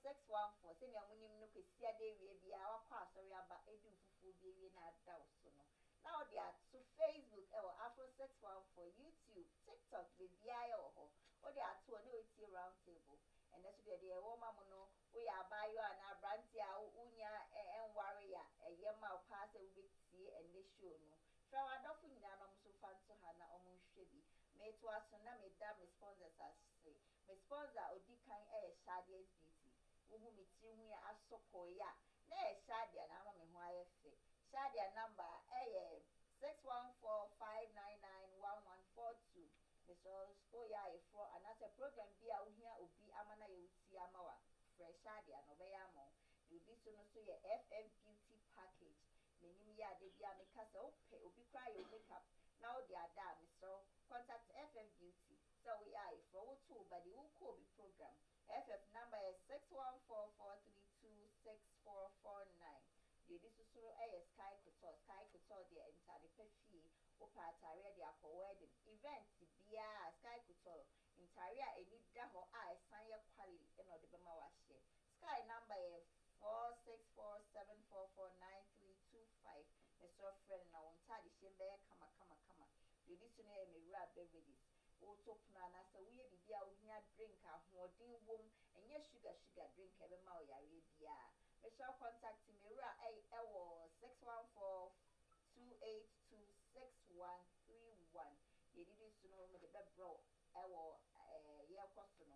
614 say me amunim no kwesia de wie bia wakwa asori aba edu fufu bi wie na ada so no. Now they are to Facebook Afro 614 YouTube TikTok baby ayo ho. O they are to no iti round table. And that's where they woman no we are buy you and brantia unya and warrior a yema pass a bit see and they show no. From a dofu nyina no so fan to hana omu hwebi. Me to aso na me da me sponsors as say. Me sponsor odi kan Shadia's beauty. Uhu me ti hu ya asoko ya. Na Shadia na ma me ho ayefe. Shadia number 614-599-1142. Mr. Spoya for and that's a program be out here obi amana you see amawa fresh Shadia no be amo. You be so no so your FM beauty package. Menim ya de bia me kasa ope obi cry your makeup. Now they are there, Mr. Contact FM beauty. So we are for two but the who be program. FF number is 614-432-6449. You this is Sky Couture the entire fee opatare the wedding event bia Sky Couture entire any daho sign your quality and the bema washe. Sky number is 4647449325. Mr. Friend now on tadi shembe kama. You this me rap beverages. Also plana so we be a drink a holding womb and yes sugar drink every mao ya bia. Me shall contact me ra 614-282-6131. You did to know me the bed bro yeah question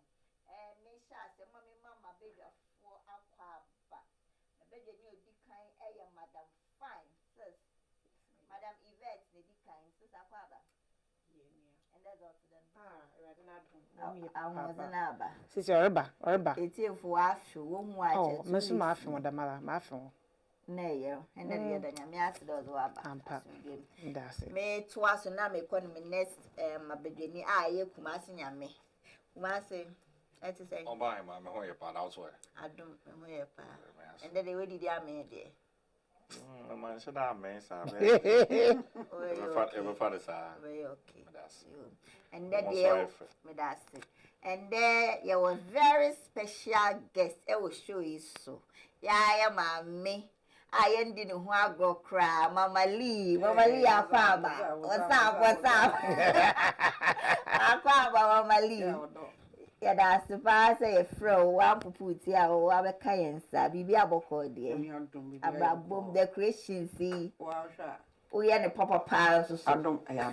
and me shall say mama baby for aqua but the bed you decline madam fine sis Madam Yvette ne decline sis aqua. And that's all to them. I was an abba. Sis Orba. It's here for after one watch. Oh, Miss Muffin with the mother, Muffin. Nay, and then the other Yamias those were Ampa. That's it. May twice and I'm economy next, my beginning. I Kumasi Yami. Kumasi, I to say, oh, by my Mahoya part elsewhere. I don't know, and then they already there made it. Man, should I miss? Very okay. And then that's it. And there you was very special guest. I will show you so. Yeah, I am me. I ended in one go cry. Mama Lee, Afaba. What's up? Mama Lee. Yeah, that's the pass a fro, one put here or our Kayansa, Bibi Aboko, dear. About boom decoration, see. We are the proper piles. I don't. Yeah,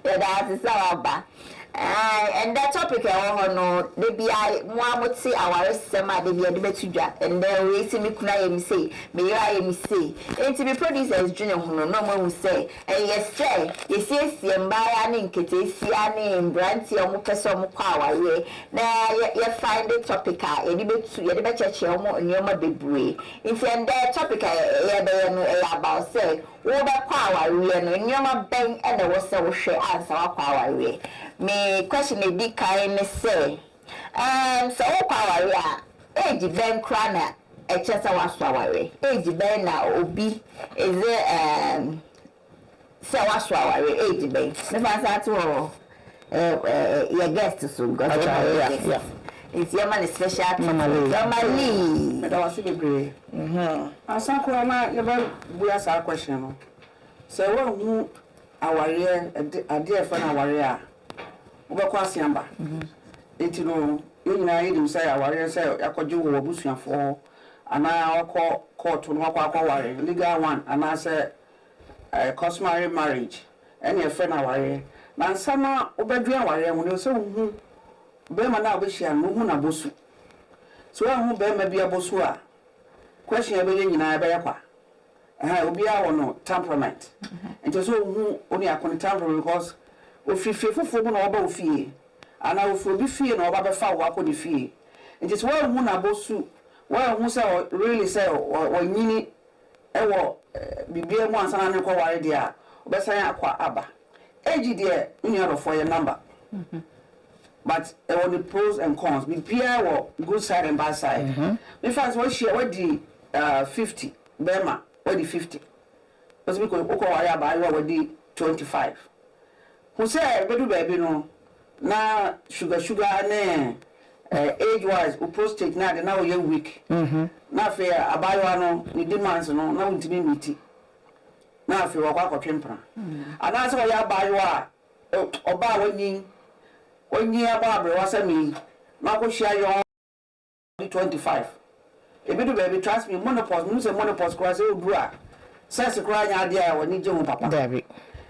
that's our and that topic, I know, maybe one would say our summer, they be a debate and then we see me cry say, may I say, and to be produced as junior, no one will say, and yes, say, you see, and buy an inkete, see a name, brandy, or mukasom power, now you find the topic, a debate to your debate, and your mother be brave. If you're that topic, about say, over power, we are no nyama bang and there was so share answer our power way. Me question the big kind say. So power yeah. Age ben crana a chesa was our way. Age ben na obi is it so was our way age ben. Me fancy to your guest soon got yeah. It's your man special normally. But I was really brave. Asako na never we ask our question. So what who our year a dear friend our year. Obekwasi amba. Enti no you na you say our year say yakoju wo busuafo ana akọ court no akọ ware legal one ana say customary marriage any friend our year. Na nsama obedu our year no so hu bema na obehia no hu na bosu. So hu bema bia bosu a question ebe nyina ebe yakwa obi a wono temperament and so hu oni akon temperament because ofifefofo na oba ofie ana ofobi fie na oba be fa wo akọ de fie and so hu na bosu hu say really say wanyini ewo bibia mu ansana ne ko ware dia obesan akwa aba age de unya for your number. But on the pros and cons, be peer good side and bad side. In fact, what she already 50, Bema, already 50. Because we could buy already 25. Who say, baby, no, now sugar, ne, age-wise, we prostate now you're weak. Now fear abayo no, ni demands no, now we meet. Now fear wakwa twempra. And that's why abayo oba when you about was me, now go share your 25. A bit of baby trust me, monopause, means a monopause cross bra. Says a crying idea when you do papa. David.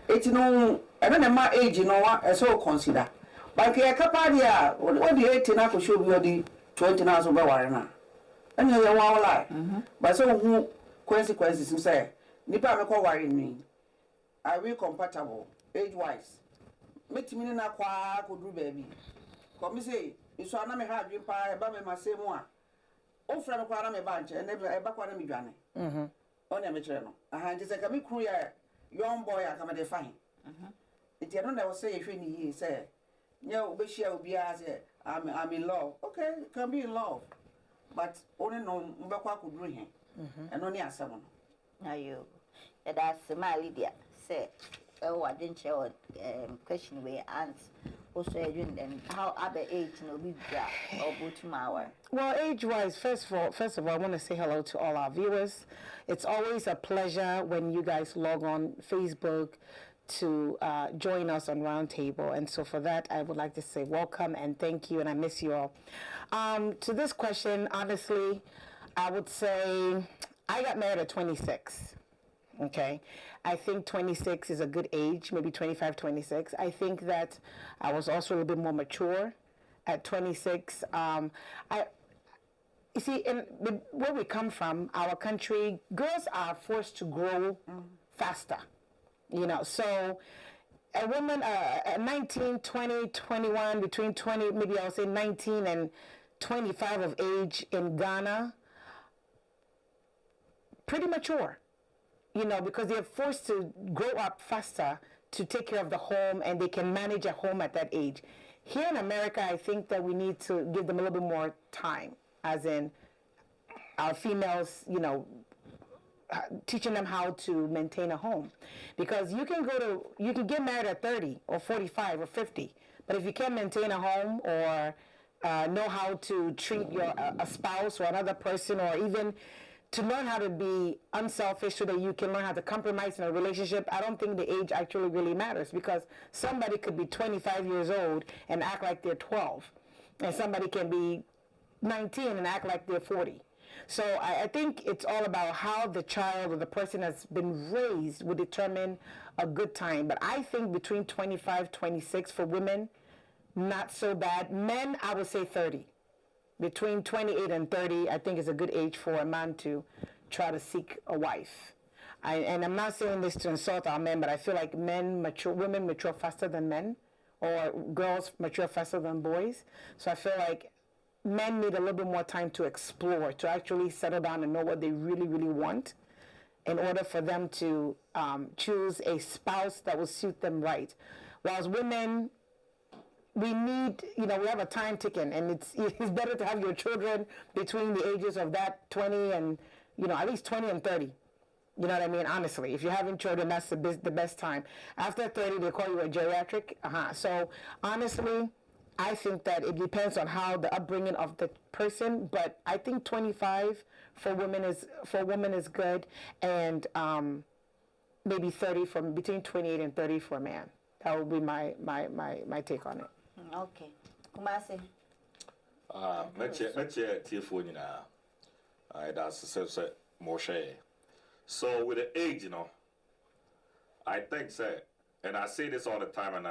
It's no, I don't know my age, you know what, I so consider. But a couple year, what the 18 I could show you the 20 hours of Bawarana. And you are lie. But so who consequences you say, Nipa me call worrying me. Are we compatible, age wise? Meet me in a qua could do baby. Come say, you saw me have you pie about me my same one. Oh, from a quarter me bunch and never a back one me journey. On a maternal. I had just a come crew young boy, I come at the fine. It you don't never say if any say. No, but she will be as I'm in love. Okay, can be in love. But only no Mbakwa could bring him. And only as someone. Now you, that's my Lydia say, oh, I didn't show question where aunts also and how other age no be there or go to my. Well, age-wise, first of all, I want to say hello to all our viewers. It's always a pleasure when you guys log on Facebook to join us on Roundtable, and so for that I would like to say welcome and thank you, and I miss you all. To this question, honestly, I would say I got married at 26. Okay, I think 26 is a good age, maybe 25, 26. I think that I was also a little bit more mature at 26. You see, where we come from, our country, girls are forced to grow faster. You know, so a woman, 19, 20, 21, between 20, maybe I'll say 19 and 25 of age in Ghana, pretty mature, you know, because they're forced to grow up faster to take care of the home, and they can manage a home at that age. Here in America, I think that we need to give them a little bit more time, as in our females, you know, teaching them how to maintain a home, because you can get married at 30 or 45 or 50, but if you can't maintain a home or know how to treat a spouse or another person, or even to learn how to be unselfish so that you can learn how to compromise in a relationship, I don't think the age actually really matters, because somebody could be 25 years old and act like they're 12, and somebody can be 19 and act like they're 40. So I think it's all about how the child or the person has been raised will determine a good time. But I think between 25, 26 for women, not so bad. Men, I would say 30. Between 28 and 30, I think is a good age for a man to try to seek a wife. And I'm not saying this to insult our men, but I feel like women mature faster than men, or girls mature faster than boys. So I feel like men need a little bit more time to explore, to actually settle down and know what they really, really want, in order for them to choose a spouse that will suit them right. Whilst women, we need, you know, we have a time ticking, and it's better to have your children between the ages of that 20 and, you know, at least 20 and 30. You know what I mean? Honestly, if you're having children, that's the best time. After 30, they call you a geriatric. So honestly, I think that it depends on how the upbringing of the person, but I think 25 for women is good, and maybe 30 between 28 and 30 for a man. That would be my take on it. Okay, Kumasi. Meche TF1 that's more share. So with the age, you know, I think and I say this all the time, and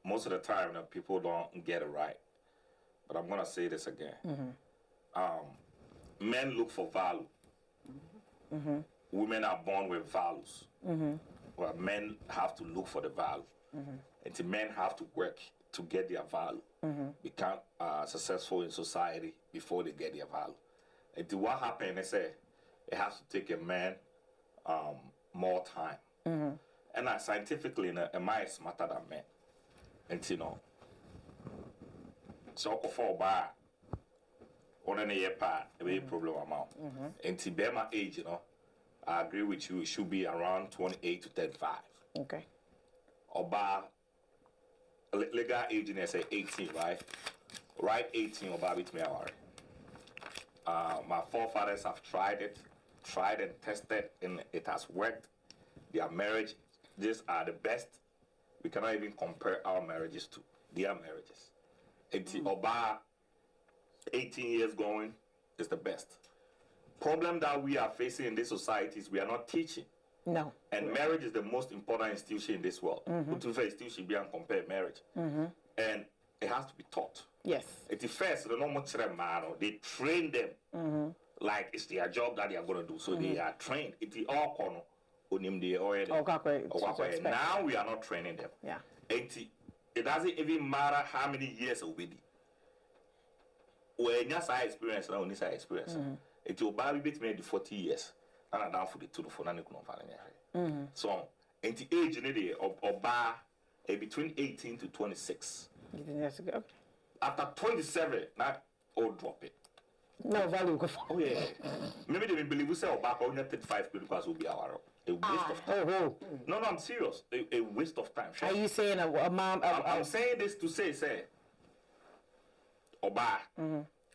most of the time, people don't get it right. But I'm gonna say this again. Men look for value. Women are born with values. Well, men have to look for the value. And the men have to work to get their value. Become successful in society before they get their value. And what happened, it has to take a man more time. And scientifically, a man is smarter than men. And you know, so for bar on any part, a problem amount. And to be my age, you know, I agree with you. It should be around 28 to 35. Okay. Or bar legal age, they say 18, right? right 18 or bit me aware. My forefathers have tried and tested, and it has worked. Their marriages are the best. We cannot even compare our marriages to their marriages. 18 years going is the best. Problem that we are facing in this society is we are not teaching. No. And marriage is the most important institution in this world. Institution be and compare marriage. And it has to be taught. Yes. At the first, they train them like it's their job that they are going to do. So they are trained. Now we are not training them. Yeah. It doesn't even matter how many years will be. When you say experience, now you say experience. It will be between the 40 years. And I down for the 2 to 4 So, in the age of bar between 18 to 26. That's good. After 27, now all drop it. No value. Oh yeah. Maybe they believe we say back only 35 because will be our a waste of time. No, I'm serious. A waste of time. Are you saying a mom? I'm saying this to say, Oba,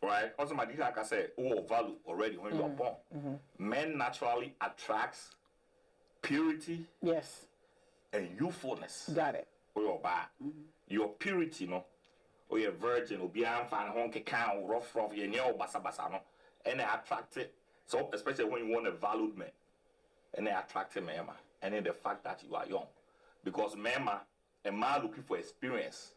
right? Also, my dad can say, value already when you're born. Men naturally attracts purity, yes, and youthfulness. Got it. Or your purity, no, or your virgin, or be fan honky can rough, you know, basa no, and they attract it. So, especially when you want a valued man, and they attract a man, and then the fact that you are young, because a man looking for experience.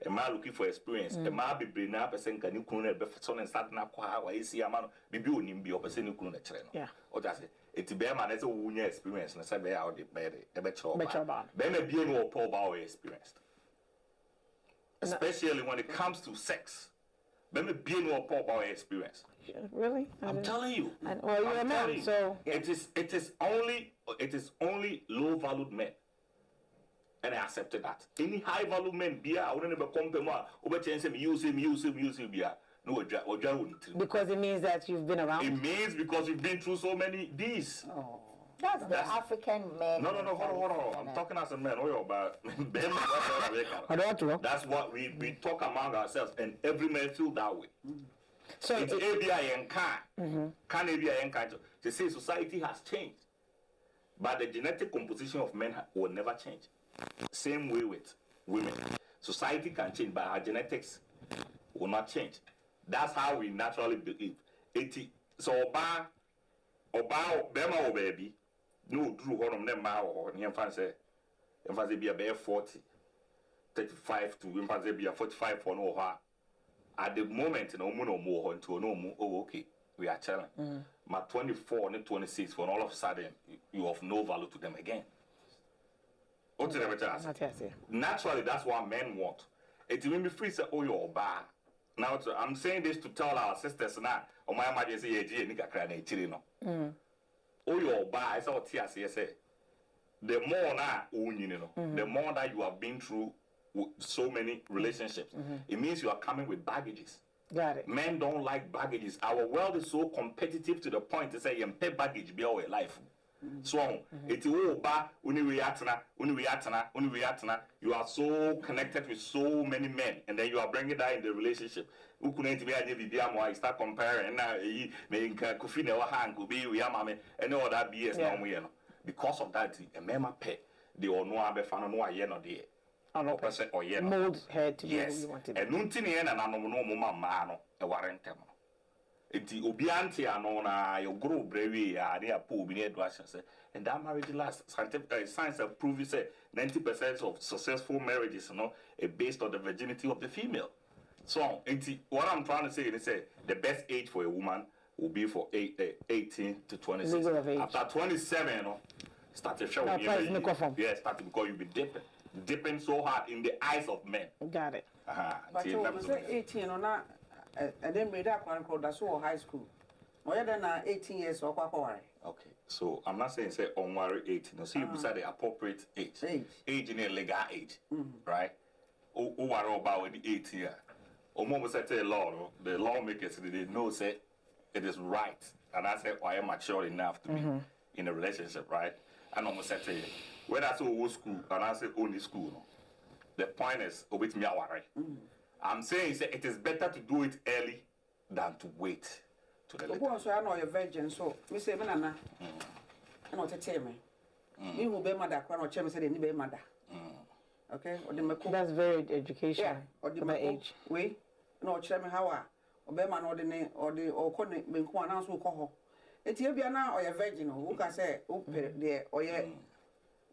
A man looking for experience. A man be bring up a saying, can you clone a person and start now? Why is he a man? Be on be a person clone a trainer. Yeah. Or just it's a bear man as a winning experience and say, out the bed, a better bar. Then a being or poor bow experienced. Especially when it comes to sex. Then a being or poor bow experience. Really? I'm telling you. Well, you're a man, so it is only low valued men. And I accepted that. Any high value men, beer, I wouldn't ever come to me. Over chance him, use him, beer. No, because it means that you've been around. It means because you've been through so many these. Oh. That's the African man. No, hold on. I'm talking as a man. That's what we talk among ourselves, and every man feel that way. So it's ABI and can ABI and can. They say society has changed, but the genetic composition of men will never change. Same way with women. Society can change, but our genetics will not change. That's how we naturally believe. So Bema baby, no drew one of them or say be a 40, 35 to be a 45 for no ha. At the moment, no more until no more. Oh, okay, we are challenging. My 24 and 26, for all of a sudden, you have no value to them again. Naturally, that's what men want. It will be free, say, oh, you're bad. Now, I'm saying this to tell our sisters now, or my emergency age, no. Oh, you're bad. It's all TSC. The more now, the more that you have been through so many relationships, it means you are coming with baggages. Got it. Men don't like baggages. Our world is so competitive to the point to say, you pay baggage, be our life. So, it's you are so connected with so many men, and then you are bringing that in the relationship. You start comparing, and all that BS now. Because of that, a man pay the or no abe fan no aye no de. Mold head to do what you wanted. And nuntini and no mama no e warrant. Enti obi anti ano na you grow brevi ya dey po obi na education say and that marriage lasts. Science have proven say 90% of successful marriages based on the virginity of the female. So what I'm trying to say is the best age for a woman will be for 18 to 26. After 27, start to show start because you'll be dipping so hard in the eyes of men. Got it. But you say 18 or not. And then made that one called that's all high school. More than 18 years or what? Okay, so I'm not saying say on worry 18. See, beside the appropriate age. Age in a legal age, right? Oh, about the 18 year. Almost say the lawmakers they know say it is right, and I say I am mature enough to be in a relationship, right? And almost say whether that's old school and I say only school. The point is, with me, I'm saying it is better to do it early than to wait to the later. So I know you're virgin, so me say me nana. I know to tell me. Me who be mother, I know chemi say they need be mother. Okay, or the meko. That's very educational. Yeah, or the age. We no chemi how a be man or the or kone me nko announce wo ko ho. Eti e bia na or you're virgin who can say who there or you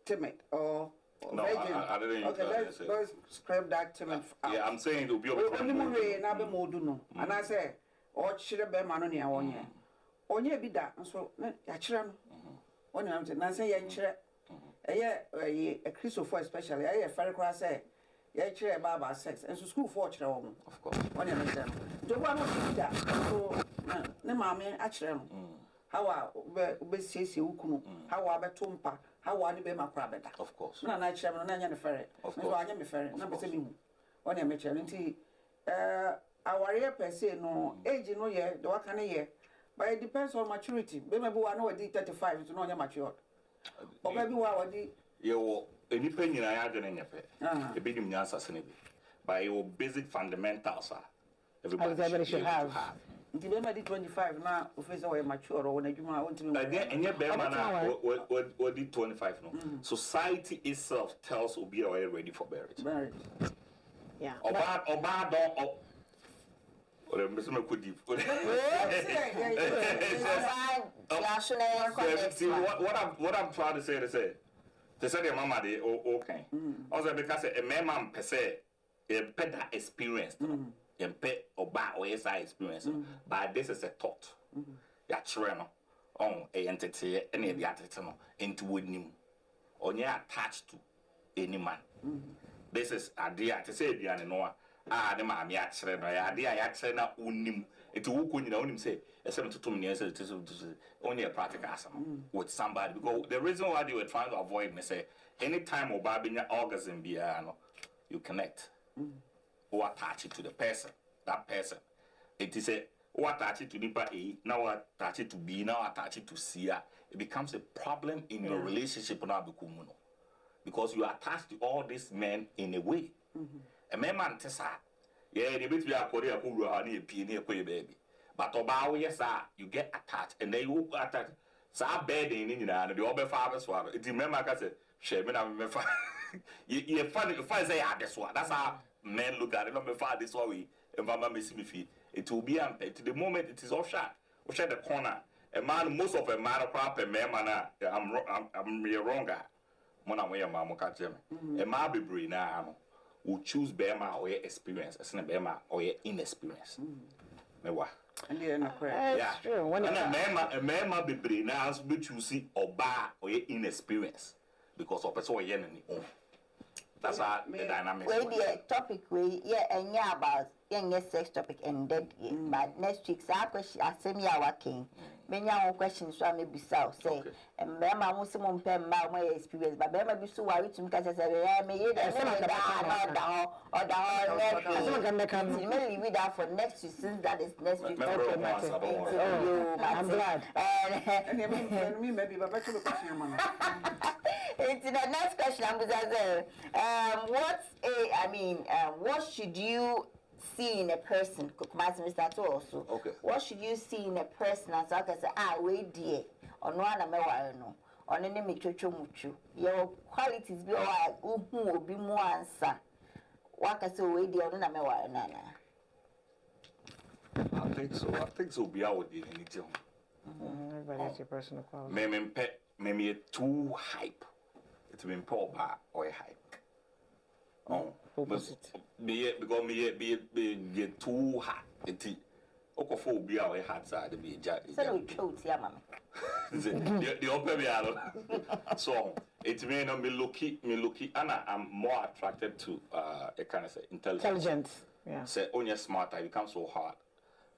timid or no, I didn't. Okay, let's scrap that timid out. Yeah, I'm saying it will be only more na be mo do no. And I say or chire be man no ne awonye. Onye bi da so ya chire no. Oni am say na say ya chire. A Christopher especially a very class say ya chire about sex and so school for chire wo. Of course. Oni am say. Do one no bi da so ne maame a chire no. How be sisi ukunu how abetompa how ani be makra beda of course na na chire no na nya ne fere so anya me fere na be se mi hu oni am chire nti aware per se no age no ye the waka ne ye but it depends on maturity be maybe one no dey 35 so no nya matured or maybe one dey yo any pen nyina ya de ne nyepe e be nim nyansa se ne bi but your basic fundamentals are everybody should have. Nti be madi 25 na officer we mature or na djuma won timi enye be man na we did 25 no society itself tells obi are ready for marriage. Yeah. Oba don or me some could deep. See what I'm trying to say they say the mama they okay. Also because a man per se a better experience. Yempe oba or SI experience, but this is a thought. Ya chireno on a entity any of the attitude into with him or near attached to any man. This is idea to say the anoa. The mammy accident, idea accident unim. It will couldn't only say a 7 to 2 years only a practical with somebody because the reason why they were trying to avoid me say anytime or babinya orgasm be you connect. Or attach it to the person, that person. It is a or attach it to Nipa A, now attach it to B, now attach it to C. It becomes a problem in your relationship now because you attach to all these men in a way. A man tesa, yeah, the bit we are Korea who are near P near baby. But about yes, you get attached and they will attach. So I bed in India and the other father's father. It remember I said, Shaman, I'm you're funny if I say this one. That's how men look at it. Not before this way. If I'm missing me, it will be to the moment it is off shot. Off the corner. A man, most of a man, crap, a man, I'm wrong. Mona way a mamma catch him. A man be brain now will choose Bema or experience, as an Bema or inexperience. Mewa. That's true. When a man be brain now, but you see or bar or inexperience because of a so yen own. That's how the dynamics. Well, the topic we and about young sex topic ended, but next week's our question, I send me our king. Many our questions, so I may be south. Say, and Mamma Muslim pen my experience, but Mamma be so worried to me because I said, I may either down or down. You may leave it out for next week since that is next week. I'm glad. And me maybe, but back to the question. It's the next question. I'm going to say, what should you see in a person? Okay. What should you see in a person as I can say, wait, dear, or no one no, or any muchu. Your qualities be like, who will be more answer. What can say, wait, dear, or no, nana. I think so. Be out in anything. Everybody has your personal quality. Maybe too hype. It's been poor bar or a hype. Opposite. Because be too hot. It's okophobia or a hot side to be judged. So we chose, yeah, mamma. The open so it may not be lucky, and I'm more attracted to a kind of say intelligence. Yeah. Say on your smart, I become so hard.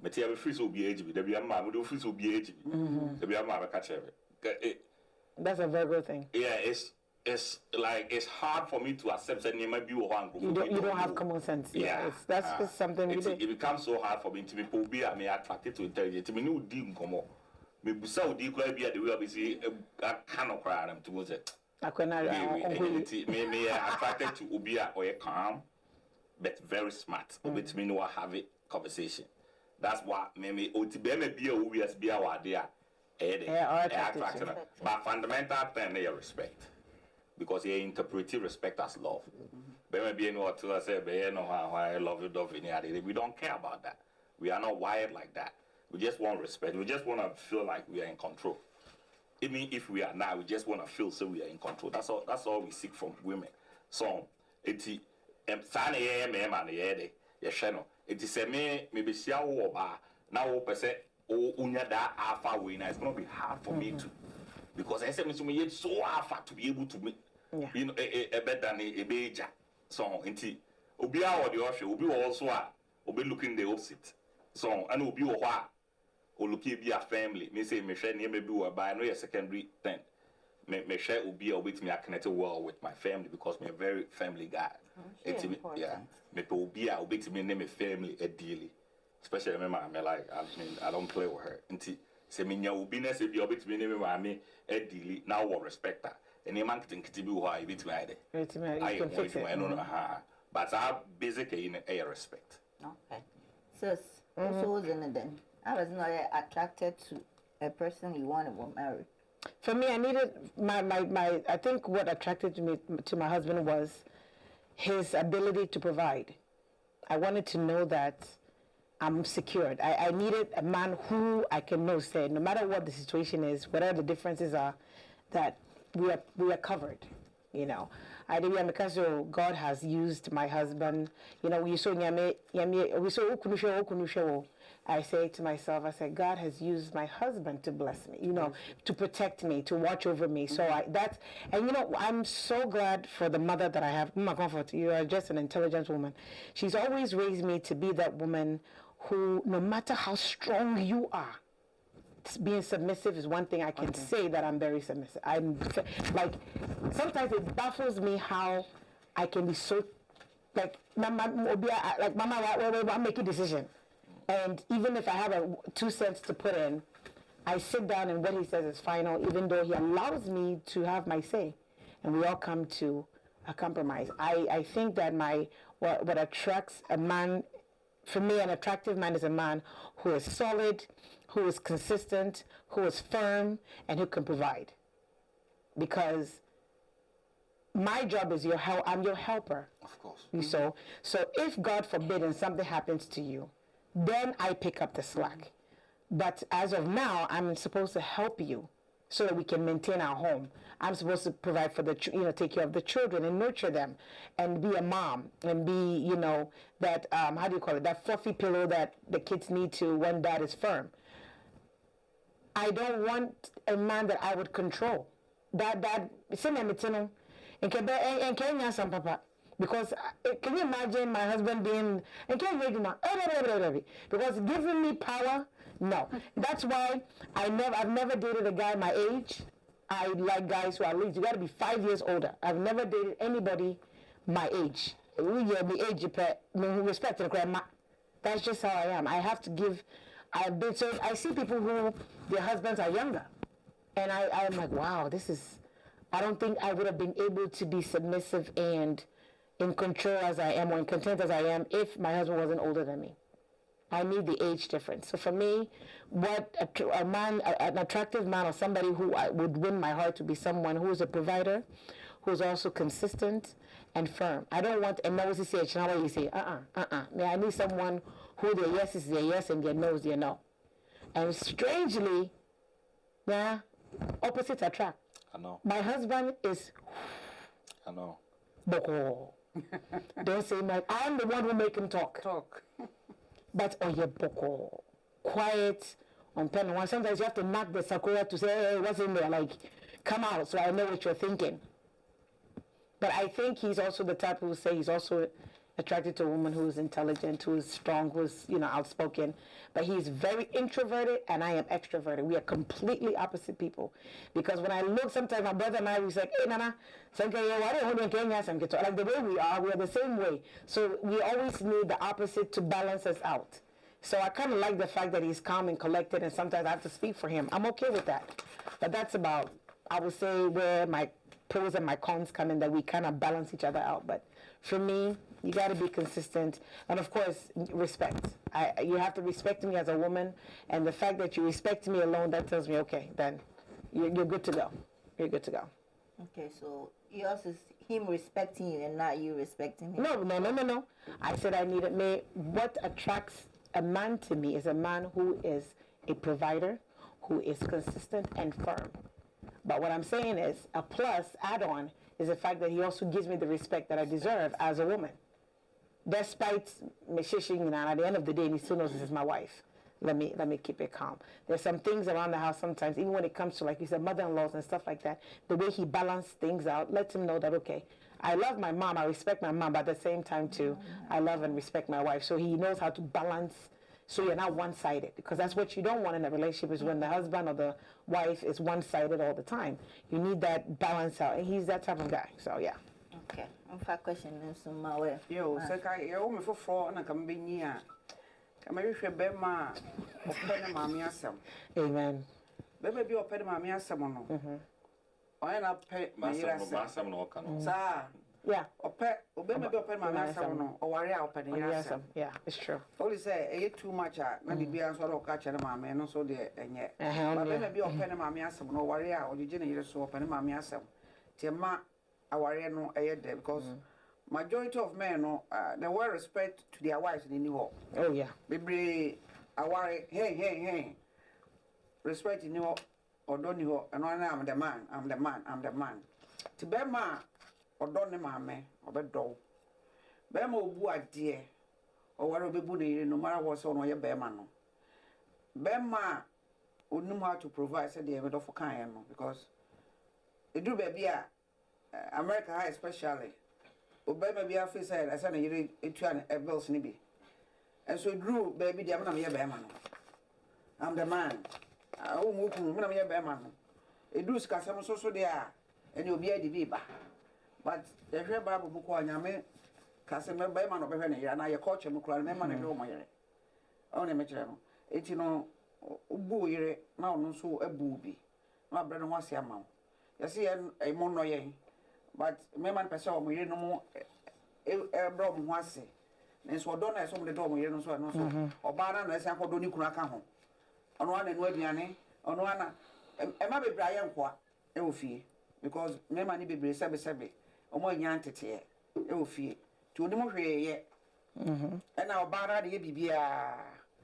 But here we freeze will be HB. There be a man who do freeze will be HB. There be a man who catch it. That's a very good thing. Yeah, it's like it's hard for me to accept that you might be one group. You don't have common sense. Yeah, that's something. It becomes so hard for me to be attracted to intelligence. Me no deal come me busa odi kwa bia the way we see I cannot cry them to go say. Me attracted to obi a or calm but very smart. With me, no have a conversation. That's why maybe OTB be a USB idea. Attracting. But fundamental thing they respect. Because he interpreted respect as love. Maybe what to say, I love you, we don't care about that. We are not wired like that. We just want respect. We just want to feel like we are in control. Even if we are now, we just want to feel so we are in control. That's all we seek from women. So, it is maybe see now that alpha winner, it's going to be hard for me to, because I said it's so alpha to be able to make, you know, a better than a major. So, Obi or the usher will be also be looking the opposite. So, and will be a while. Or look be a family. Me say me share name be a by no secondary thing. Me share will be a with me I connected well with my family because me a very family guy. Me will be a bit me name a family a daily. Especially remember me like I don't play with her. Until say me nya will be nice be a bit me name me a daily now will respect her. And a man can be why bit me I can fix it. I don't know but I basic in a respect. Okay. So who's in it then? I was not attracted to a person you wanted to marry. For me, I needed my I think what attracted me to my husband was his ability to provide. I wanted to know that I'm secured. I needed a man who I can know, say, no matter what the situation is, whatever the differences are, that we are covered, you know. Because God has used my husband, you know, we saw I say to myself, I said, God has used my husband to bless me, you know, to protect me, to watch over me. So and you know, I'm so glad for the mother that I have. My comfort, you are just an intelligent woman. She's always raised me to be that woman who, no matter how strong you are, being submissive is one thing I can say that I'm very submissive. I'm like, sometimes it baffles me how I can be so, like, Mama, I'll make a decision. And even if I have 2 cents to put in, I sit down and what he says is final, even though he allows me to have my say. And we all come to a compromise. I think that what attracts a man, for me, an attractive man is a man who is solid, who is consistent, who is firm, and who can provide. Because my job is I'm your helper. Of course. So if God forbid and something happens to you, then I pick up the slack. But as of now, I'm supposed to help you so that we can maintain our home. I'm supposed to provide for take care of the children and nurture them and be a mom and be, you know, that, how do you call it, that fluffy pillow that the kids need to when dad is firm. I don't want a man that I would control. Because can you imagine my husband being because giving me power? No. That's why I've never dated a guy my age. I like guys who are at least, you got to be 5 years older. I've never dated anybody my age. Respect. That's just how I am. I have to give. So I see people who their husbands are younger, and I'm like, wow, this is. I don't think I would have been able to be submissive and in control as I am or in content as I am if my husband wasn't older than me. I need the age difference. So for me, what an attractive man or somebody who would win my heart to be someone who is a provider, who is also consistent and firm. I don't want a no to say, you say, I need someone who their yes is their yes and their no is their no. And strangely, opposites attract. I know. My husband is. I know. Boko. Don't say like I'm the one who make him talk. But boko. Quiet on pen one. Sometimes you have to knock the sakura to say, hey, what's in there? Like, come out so I know what you're thinking. But I think he's also the type who will say he's also attracted to a woman who is intelligent, who is strong, who is, outspoken. But he's very introverted and I am extroverted. We are completely opposite people. Because when I look, sometimes my brother and I, we say, hey, Nana, like the way we are the same way. So we always need the opposite to balance us out. So I kind of like the fact that he's calm and collected and sometimes I have to speak for him. I'm okay with that. But that's about, I would say, where my pros and my cons come in, that we kind of balance each other out. But for me, You got to be consistent, and of course, respect. You have to respect me as a woman, and the fact that you respect me alone, that tells me, okay, then you're good to go. You're good to go. Okay, so yours is him respecting you and not you respecting him. No. I said I needed me. What attracts a man to me is a man who is a provider, who is consistent and firm. But what I'm saying is a plus add-on is the fact that he also gives me the respect that I deserve as a woman. Despite me shishing, and at the end of the day, he still knows this is my wife. Let me keep it calm. There's some things around the house sometimes, even when it comes to, like you said, mother-in-laws and stuff like that, the way he balances things out lets him know that, okay, I love my mom, I respect my mom, but at the same time too, I love and respect my wife. So he knows how to balance, so you're not one-sided, because that's what you don't want in a relationship, is when the husband or the wife is one-sided all the time. You need that balance out, and he's that type of guy. So yeah. Okay, I'm for question some way. Yo, say yo me for na kam benyi a. Kam hwehwe be ma opene maami asem. Amen. Be bi opene maami asem no. Oya na pe masam no kan. Sa. Yeah. Obema be opene maami asem no. Oware a opene asem. Yeah, it's true. Only say e too much na bibia so ro ka chere maami no so de enye. Obema bi opene maami asem no oware a ogige ne yire so opene maami asem. Tema aware no there because majority of men no they will respect to their wives in any home. Oh yeah. Baby aware hey respect in you or don't you and I'm the man. To be ma or don't the man or be do. Be mo bu adie or where be bu no matter what so no ye be man no. Be ma onum how to provide said the for kind no because it do baby America high especially obey be face side I say na yiri etuan bills ni bi and so drew baby the am na me be man I'm the man o mu ku me na me be man edu sika sem so there and obi adi bi ba but the hwe bible book o nyame ka se me be man obehwe ne yira na ye culture mu kura me man ne do mo yire o ne me kire no eti no ubu yire na ono so abu bi na abre no ho ase ama yesi e mo no ye but me man pese o mo yire no mo bro mo ase nenso odo na eso mo de do mo yire no so oba na ese akodo ni kunu aka ho ono ana nu aduane ono ana e ma bebre aye nkoa e wo fie because me man ni bebre sebe o mo nya ntete e wo fie ti oni mo hwe ye e na oba na de ye bibia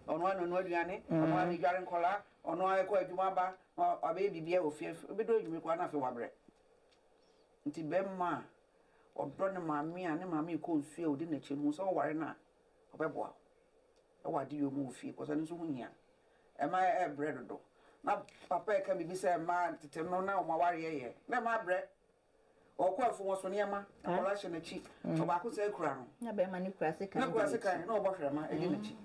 ono ana nu aduane ono ana dware nkola ono ana ko adwuma ba abe bibia wo fie obedo adwumi kwa na fe wabre nti bemma odro ne maami a ne maami ko nsu e odi na che mu so ware na obeboa e wade yo mu fie ko so ne so hunya e ma e bread do na papa e ka bibi se ma tete no na o ma ware ye na ma bre o ko afu wo so ne ma akola hye na chi o ba ko se kura no na be ma ni kura se kan na o bo hwere ma e na chi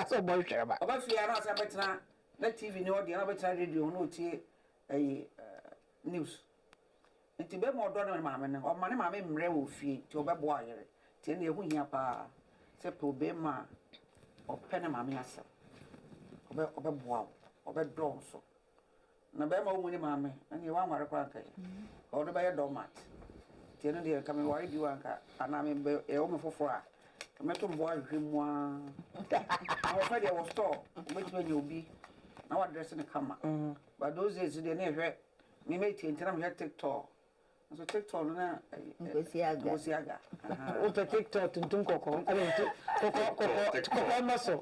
so bo hwere ba o ba fie na se betina na tv ni o de na betina radio no tie news nti be mo do na maame ne o ma ne maame mre wo fie ti obebo ayere ti na ehu hia pa se pe obe ma o pe ne maame asa obebo obe do so na be ma wo ni maame ani wa nware kwa kai o do be ye do mat ti no de ka me wari bi wa nka ana me be e o me foforo a me to mbo ahwemu a o fa de wo store me ti anya obi na wa dress ne kama but those days de na ehwe me me ti ntina me TikTok so TikTok na ngosiaga o pe TikTok tuntum koko I mean koko maso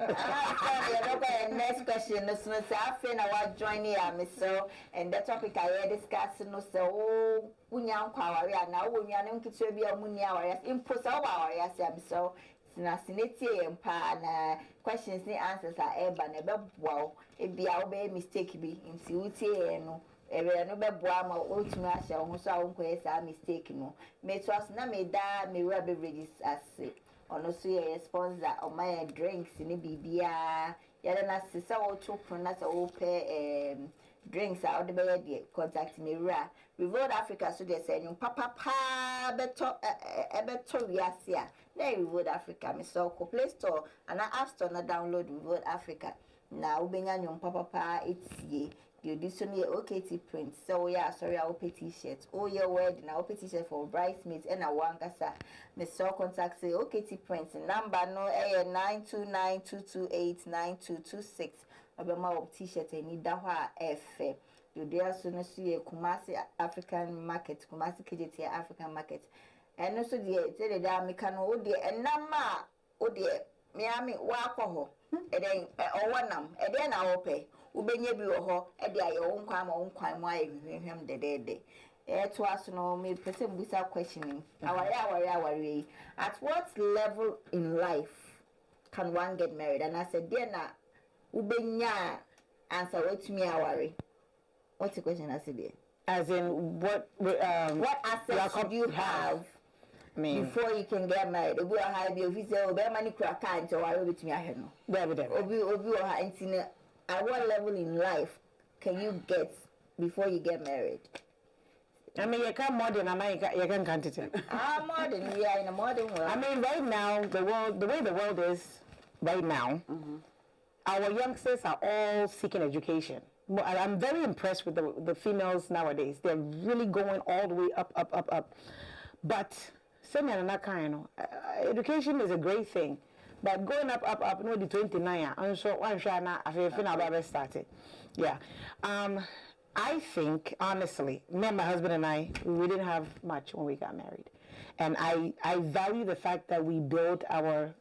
next question no so say afi na wa join here me so and the topic I discuss no so unya nkwa aware na wo nua ne nkitu bi amuni aware impo so aware ya me so na sinetie mpa na questions ni answers are eba na be boa e bia wo be mistake bi nti utie no ebe no be boa ma otumi ahia ho so a wo nkoye sa mistake no me trust na me da me wura be register ase ono so ye sponsor o my drinks ni bibia ya na sisa wo to na so wo pe drinks out the bed contact me wura Revolt Africa so they say you papa beto wiase a na Revolt Africa me so ko Play Store and App Store na download Revolt Africa na ubenya nyom papa etie You do so near OKT print. So yeah, sorry, I'll pay t-shirts. Oh, your wedding, I'll pay t-shirt for bridesmaids and a wangasa. Me saw contact say OKT prints. Number no 929-228-9226. Abema t-shirt and need that F. You dare soon see a Kumasi African market, Kumasi KJT African market. And also the tell the American oh dear and nama oh dear Miami wako and then one and then I'll pay. Ubenye bi ho e de aye wo nkwan mo hwehwem dedede to us no me person busa questioning aware at what level in life can one get married? And I said there na ubenya answer wetumi aware. What's the question? I said there as in what assets should you have before you can get married? Obi o ha bi office o be mani kura car nti o ware betumi ahwe no obi o ha nti at what level in life can you get before you get married? I mean, you can't modern, you can count it. Modern, we are in a modern world. I mean, right now, the way the world is right now, our youngsters are all seeking education. I'm very impressed with the females nowadays. They're really going all the way up. But, education is a great thing. But going up, no, the 29, I'm sure now, I feel about started. Yeah. I think, honestly, me and my husband and I, we didn't have much when we got married. And I value the fact that we built our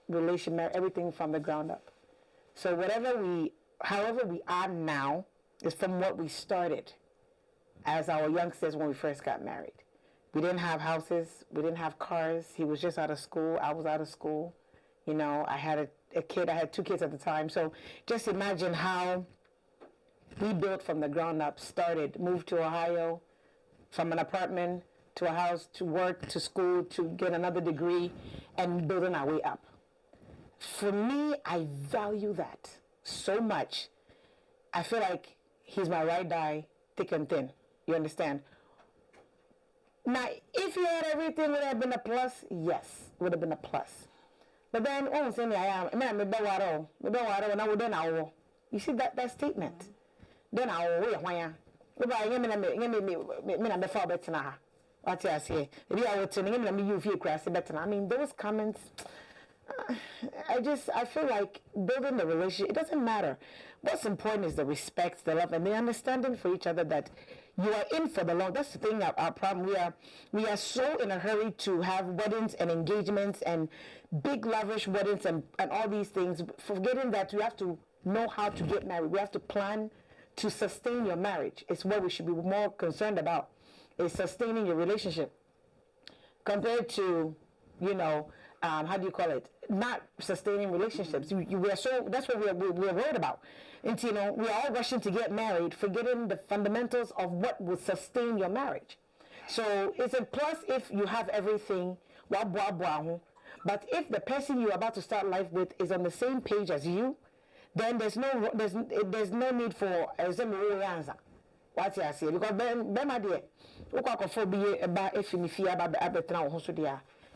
relationship, everything from the ground up. So however we are now, is from what we started as our youngsters when we first got married. We didn't have houses, we didn't have cars. He was just out of school, I was out of school. You know, I had a kid, I had 2 kids at the time. So just imagine how we built from the ground up, moved to Ohio, from an apartment to a house, to work, to school, to get another degree, and building our way up. For me, I value that so much. I feel like he's my right eye, thick and thin. You understand? Now, if he had everything, would it have been a plus? Yes, would have been a plus. But then, you see that statement? Then I will wait. I mean, those comments, I feel like building the relationship, it doesn't matter. What's important is the respect, the love, and the understanding for each other that you are in for the long. That's the thing, our problem. We are so in a hurry to have weddings and engagements and big lavish weddings and all these things, forgetting that you have to know how to get married. We have to plan to sustain your marriage. It's what we should be more concerned about, is sustaining your relationship compared to, how do you call it? Not sustaining relationships. That's what we're worried about. And we're all rushing to get married, forgetting the fundamentals of what will sustain your marriage. So it's a plus if you have everything, but if the person you're about to start life with is on the same page as you, then there's no need for answer. What I say, because my dear,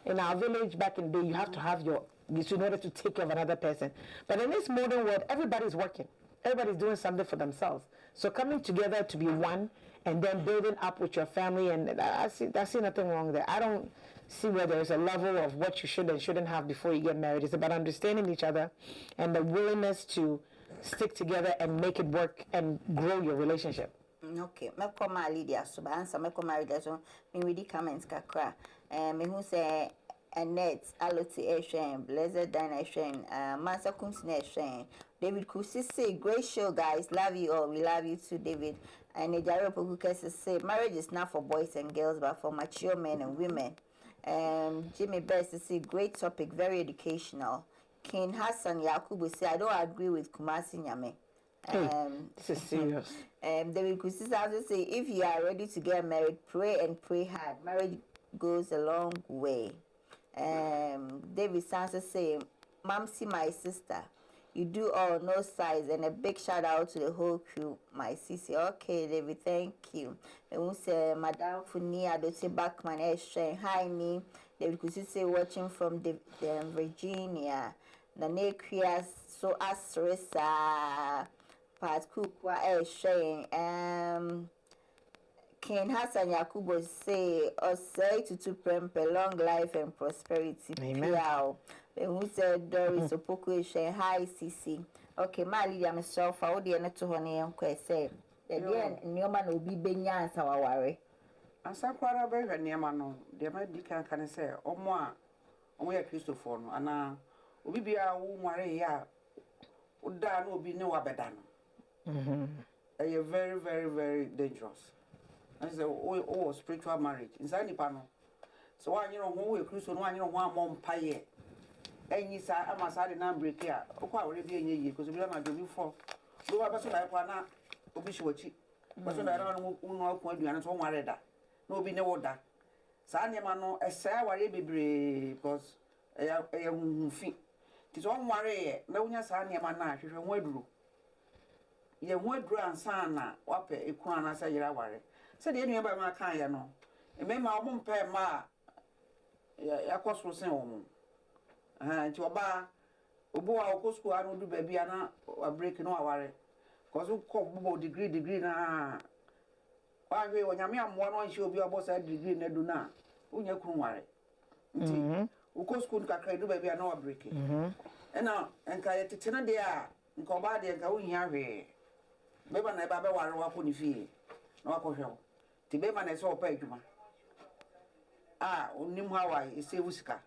in our village back in the day, you have to have this in order to take care of another person. But in this modern world, everybody's working. Everybody's doing something for themselves. So coming together to be one and then building up with your family, and I see nothing wrong there. I don't see where there's a level of what you should and shouldn't have before you get married. It's about understanding each other and the willingness to stick together and make it work and grow your relationship. Okay, me come Lydia so answer me come married so me read the comments kakra. Me who say Annette Aloti Eshen, Blessed Dana Eshen, Mansa Kumsne Eshen, David Kusi say great show guys, love you all, we love you too David. And Ejaro Poku say marriage is not for boys and girls but for mature men and women. Jimmy Best say great topic, very educational. King Hassan Yakubu say I don't agree with Kumasi Nyame. This is serious. David Kusi also say if you are ready to get married, pray and pray hard. Marriage goes a long way. David Sansa say, Mumsy, my sister, you do all, no size, and a big shout out to the whole crew, my sister. Okay, David, thank you. And we say, Madame Funia, Dottie Backman, Eshen, hi me. David Kusi say, watching from Virginia. Nane Krias, so asresa. Pat Kukwa sharing King Hassan Yakubo say say to prempe long life and prosperity. Amen. Who said Doris Opoko share hi CC. Okay, my Lydia myself I would not to honey and say again Newman will be benya and our worry. Asa kwara be hwe niam no de ma di kan kan se omo a omo ya Christopher no ana obi bia wo nware ya oda na obi ne wa beda no very very very dangerous. And say oh spiritual marriage inside nipa no so wa nyiro ho we Christo no wa nyiro ho amom paye enyi sa amasa de na break ya okwa wore bi enye yi because bi na do bi for do wa beso na kwa na obi shiwachi beso na na no akwa aduane so nware da no obi ne woda saa nema no esa ware bebre because e hunfi ti so nware ye na wonya saa nema na hwehwe ho aduro ye ho aduro ansa na wape ekunu na sa yira ware se de enu ba ma kan ye no emema omo mpa ma ya koso sen omo nti oba obo a okosku anu du baby ana a break no aware cause ko bobo degree na wawe onyame amwo no nshi obi obo sa degree na du na unya kunu ware nti okosku kakra du baby ana wa break ena enka ye tete na de a nka oba de nka unhia hwe beba na ba be ware wa ko ni fie na wa ko hwe ti beba na so opa adwuma onim Hawaii ese wusika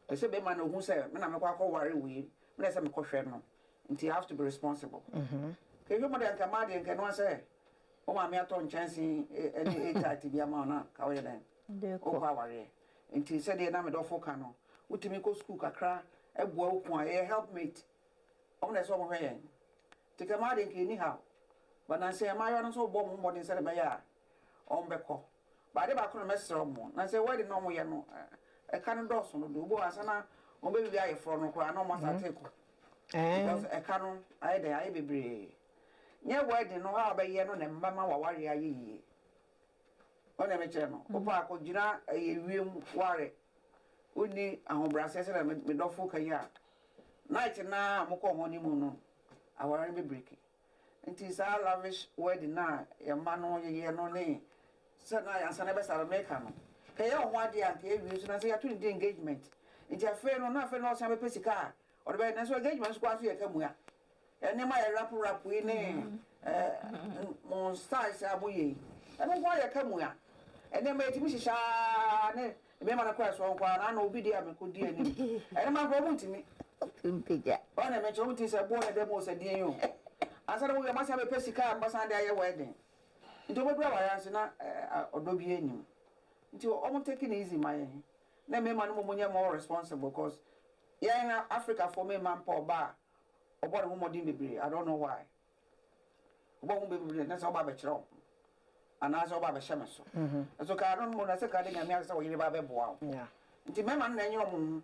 ese be man ohu say me na me kwa ware we me say me kohwe no nti you have to be responsible ke yo mo de nka ma de nka no say o ma me ato nchansi any 8:30 bia ma na ka we den o kwa ware nti se de na me do foka no utimi ko school kakra eboa okun a helpmate o na so mo hwe yen ti ka ma de nka ni ha bana say ma yo no so bo mo mo de se be ya o mbeko ba de ba ko no mesro mo na say we de no mo ye no e kan do so no do bo asana o be bi aye fro no ko ana mo sa take because e kan aye de aye bebre nye wedding no ha ba ye no ne mbama wa ware aye yi o na me chere no o pa ko jira aye wiem ware oni ahobrase se na me do fo kan ya night na mo ko ho ni mu no aware be break nti sa lavish wedding na ye ma no ye no ne se na ya sana be sara make no kaya ho ade anka ewie so na se ya to the engagement nti afa no na afa no so be pesika o be na so engagement so kwa so ye ka mu ya ene ma ye rap ni mon style sa boye ene kwa ye ka mu ya ene ma etimi shisha ne be ma na kwa so kwa na obi dia me ko dia ni ene ma ko mu ntimi Mpija o na me cho mu ti se bo na de mo se dia yo asara wo ye ma sa be pesika mbasa de aye wedding nti obedura wa yanse na odobi enim nti omo taking easy my na me man mo nya more responsible because yeah in Africa for me man pa oba obo no modin bebre I don't know why obo mo bebre na so oba be kire ana so oba be hye me so so ka no mo na se ka de nya me ase wo yire ba be boa yeah nti me man na enye omo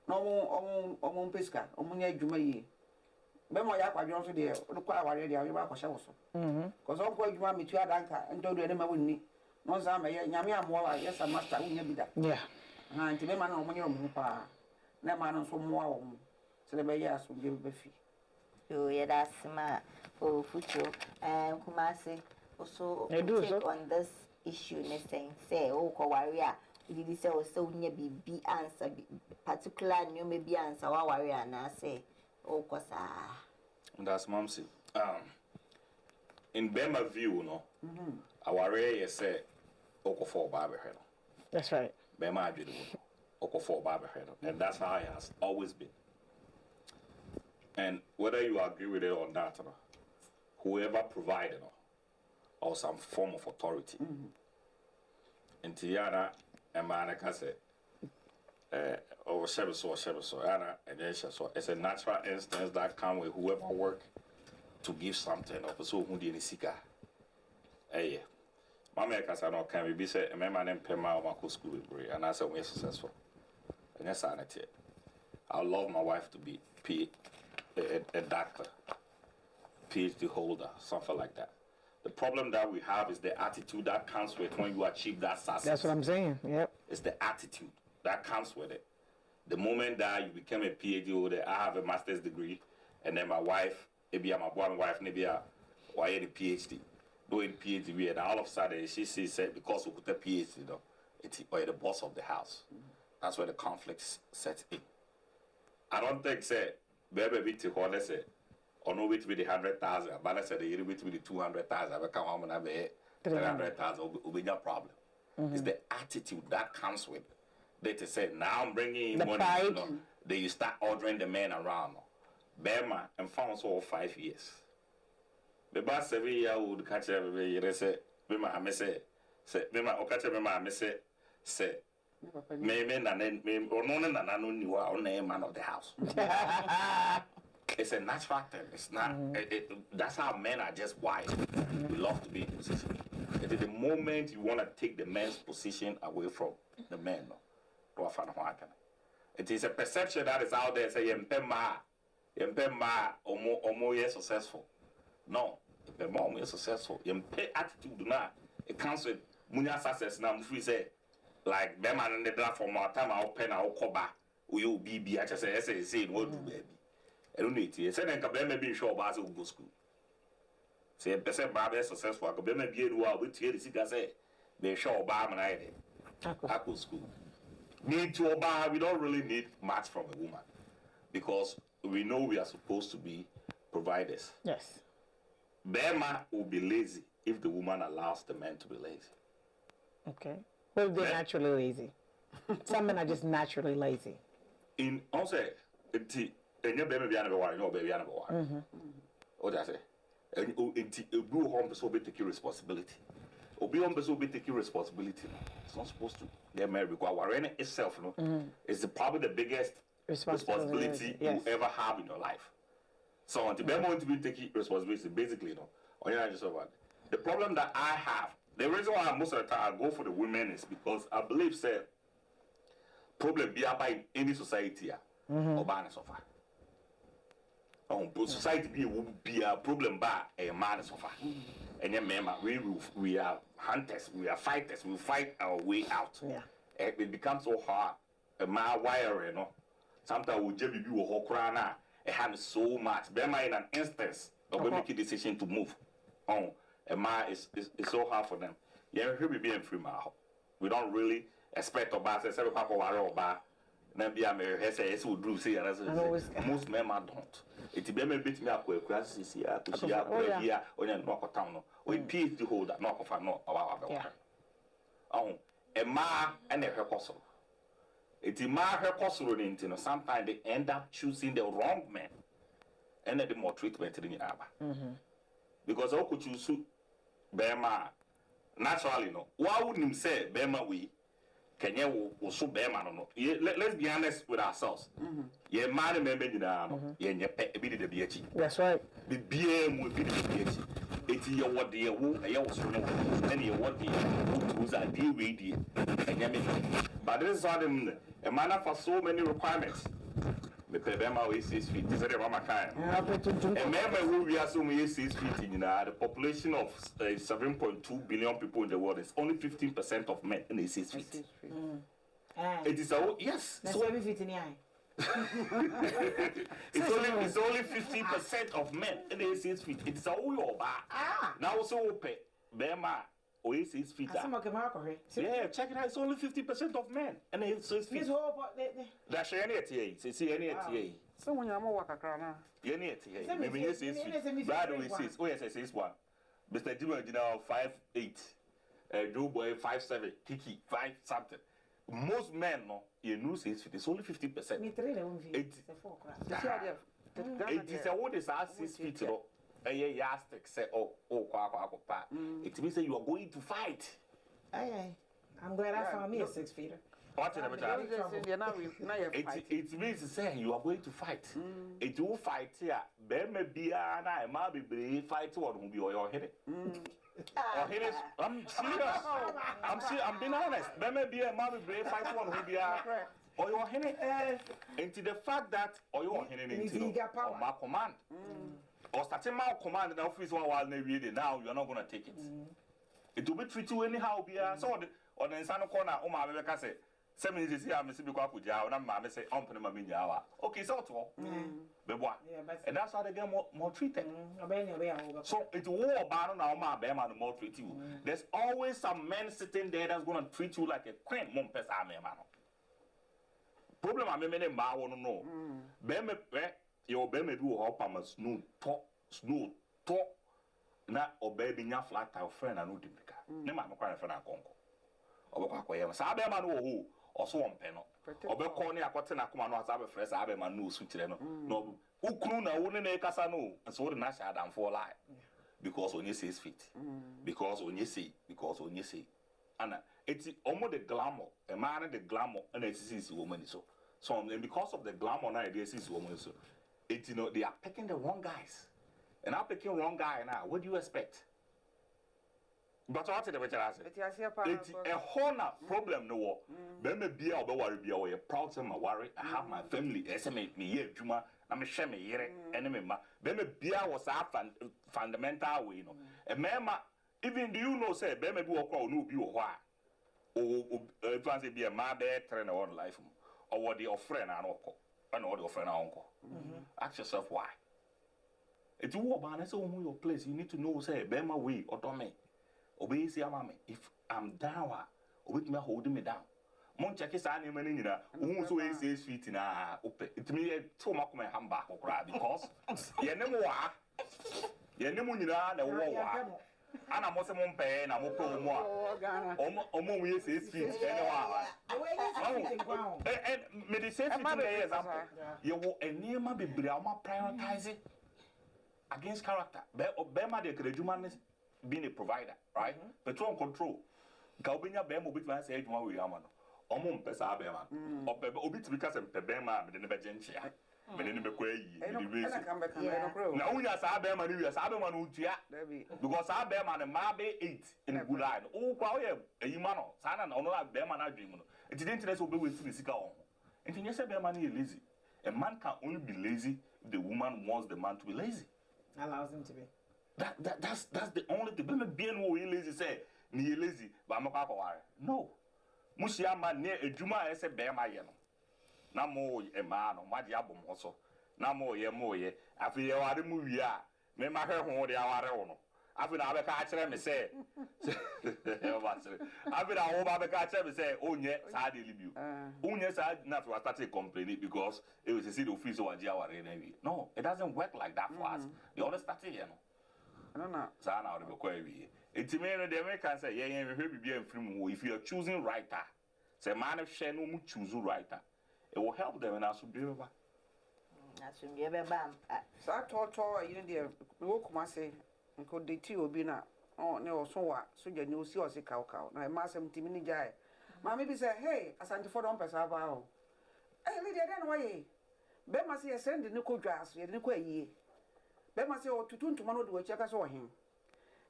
no omo peska omo nya adwuma yi be mo ya kwadwo so de ko aware de awe ba ko hye wo so cause on ko adwuma metu adanka ento do ne ma wonni no za me nyame amwo wa yes master unya bida yeah nti be ma na omo nyero mo pa na ma no so mo awo se le be ya so be fi yo ye da sma o fucho Kumasi also take on this issue next time say o ko ware a did say o so unya bibi answer particular new maybe answer wa ware na say o ko sa that's Mumsy. In Bema view no our area say oko for barber head. that's right Bema did oko for barber head, and that's how it has always been. And whether you agree with it or not, whoever provided or some form of authority, and Tiana and Manaka said, or Shebeso, Anna, and then so it's a natural instance that come with whoever work to give something or so who didn't seek. Hey, Mamma Casano can be said, a man named Pema Mako School, and I said, we're successful. And that's sanity. I love my wife to be a doctor, PhD holder, something like that. The problem that we have is the attitude that comes with when you achieve that success. That's what I'm saying. Yep. It's the attitude that comes with it. The moment that you become a PhD holder, I have a master's degree, and then my wife maybe I'm a one wife, maybe why a PhD, doing PhD, and all of a sudden she said because we put a PhD, it's the boss of the house. That's where the conflicts set in. I don't think say baby bit to what say or no wait with the 100,000, but I said the year with the 200,000. I come home and have 300,000. Will be no problem. It's the attitude that comes with. They say now I'm bringing in money. You know, then you start ordering the men around. Bema and found so 5 years. The boss 7 year old catch every year. They say, Bema, I say, Bema, or catch Bema, I say, maybe and then or no, and I know you are on the man of the house. It's a natural thing. It's not. That's how men are just wired. We love to be in position. It is the moment you want to take the man's position away from the man. No, it is a perception that is out there. Say, "Yempema, omo successful." No, yempema successful. Yempe attitude na. It comes with munya success. Now, if we say, like, them and the draft from our time, I'll pen, I'll cover. We will be. I just say, what do baby? I don't need it. Say, then, can maybe sure about to go school. Say, percent Baba successful. I could maybe do what we hear the sick say. They show Baba and I go school. Need to Obama, we don't really need much from a woman because we know we are supposed to be providers. Yes. Bema will be lazy if the woman allows the man to be lazy. Okay. Well, they're naturally lazy. Some men are just naturally lazy. In also, baby baby what I say? And it go home so be taking responsibility. Obi on person will be taking responsibility. It's not supposed to get married because worrying itself, is probably the biggest responsibility you ever have in your life. So until they're going to be taking responsibility, basically, on your just over. The problem that I have, the reason why most of the time I go for the women is because I believe say problem be about in any society or ban suffer. Society will be a problem by a man suffer. And then remember, we are hunters, we are fighters, we fight our way out. Yeah. It becomes so hard. My wire, sometimes we just be a whole crana. It has so much. Bema in an instance, we make a decision to move. And it's so hard for them. Yeah, we be in free mile. We don't really expect to buy several people or buy. Then be a mere say would do see most men don't. It be me bit me up with classes here, to see up here on a knock town. We PhD holder, knock of a knock about. Oh, a ma and a her possible. It is ma her possible into sometimes they end up choosing the wrong man and the more treatment in the arbor. Because how could you suit Bema naturally? No, why wouldn't him say Bema we? Kenya will so Bema no. Let's be honest with ourselves. Yeah, man, remember you pet be the BH. That's right. The BM will be the BH. It's your what dear woo, a young son, and your what dear who's a deal with you. But this is how them a man for so many requirements. The Bema is 6 feet. This is the Mama kind. Remember who we assume is 6 feet in the population of 7.2 billion people in the world is only 15% of men in 6 feet. It is a yes. That's 7 feet in the eye. It's only 50% of men in the 6 feet. It's a whole now so pay Bema or 6 feet. Yeah, check it out. It's only 50% of men and it's 6 feet. That's any TA. See any TA. So when you're more work a crana, you need TA. Maybe yes, 6 feet. Brad we 6. Oh yes, 6'1". Mr. Jimmy now 5'8". Joe Boy 5'7". Kiki 5 something. Most men, no, you know 6 feet. It's only 50%. It is a what is 6 feet, no. A yastic say, it means that you are going to fight. Aye. I'm glad I found me a 6 feet. It means to say you are going to fight. It will fight here. There may be an I might be brave fight one who be your head. I'm serious. I'm being honest. There may be a might be brave fight one who be or your head. Into the fact that or your head into my command. Or starting my command in the office while now you're not going to take it. It will be treated anyhow. Be so on the inside corner. Oh, my baby, say. Some is here, Missy Bikaku Jow, and Mamma say, Open my miniawa. Okay, so to Bebois. And that's how they get more treated. So it's war ban on our Bama more treat you. There's always some man sitting there that's going to treat you like a queen, Mumpes Army man. Problem I mean, Ma want to know. Beme, your Beme do hop on a snow talk. Na obebi nya flat tire friend anu dibika ne ma mekwa friend akonko obekwa koye sa be ma no ho oso wompe no obekọ ne akote na akoma no asa be fresh sa be ma no su kire no no ukunu na wo ne na kasa no so wo na sha adam for lie because onye 6 feet because onye say ana eti omo the glamour e ma na the glamour na eti woman so and because of the glamour na eti woman so eti no they are picking the wrong guys. And I'm picking wrong guy now. What do you expect? But what did I say? It's a whole problem. No, me be a worry be a proud to my worry. I have my family. Estimate me here, Juma. I'm a shame here. Enemy ma. Me be a was a fundamental way. No, a man. Even do you know say be me be a crowd no be why. Or fancy be a my bad trainer on life. Or what your friend and uncle. And what your friend and uncle. Ask yourself why. It's war ban so who your place. You need to know say Bema way or me. Obey see mama. If I'm down, obey me holding me down. Mon check is any man in there. Who so 6 feet in a open. It me to make my hand back or cry because ye nemo wa. Ye nemo ni na war. And I'm also mon pay and I'm open more. Omo we 6 feet anyway. And me the 6 feet example. You will a near my baby prioritize against character. Bema de Krejuman being a provider, right? Petrol control. Galbinia Bemo bit man say one we are man. Omum Pesa Bema. Or Obit because of Bema, but in the Begentia. But in the Bequay. Now we are Sabema, you are Sabema Utia. Because Sabema and Mabe 8 in a good line. Oh, Qualia, a Yimano, Sana, or not Bema, I dream. It didn't let us obey with Sika on. And you say Bema is lazy. A man can only be lazy if the woman wants the man to be lazy. Allows him to be. That's the only thing. But being who lazy say ni lazy, but I'm not worry. No, Musia man near a Juma I say bear my yellow. Na mo a man on my diablo also. Na mo ye. I feel you are the movie. Me my hair on the hour. I feel I catch them say. I feel I hope catch them say, oh yes, I did you. Oh yes, I not to start complaining because it was a city office or a no, it doesn't work like that for us. The other started here. I don't know. So now the query. It's me the Americans say, yeah, if you are choosing writer, say man of share no choose writer. It will help them and I should be able. That's when you ever bam. So I told you in the walk must say. Nko de ti obi na ne oso wa so ja ni osi osi kaw na ma asem timi ni jai ma me bi say hey asante for don pesa ba o eh lady dey no waye be ma say send ni ko dwa so ye ni ko ayie be ma say o tutuntuma no de wa cheka so hin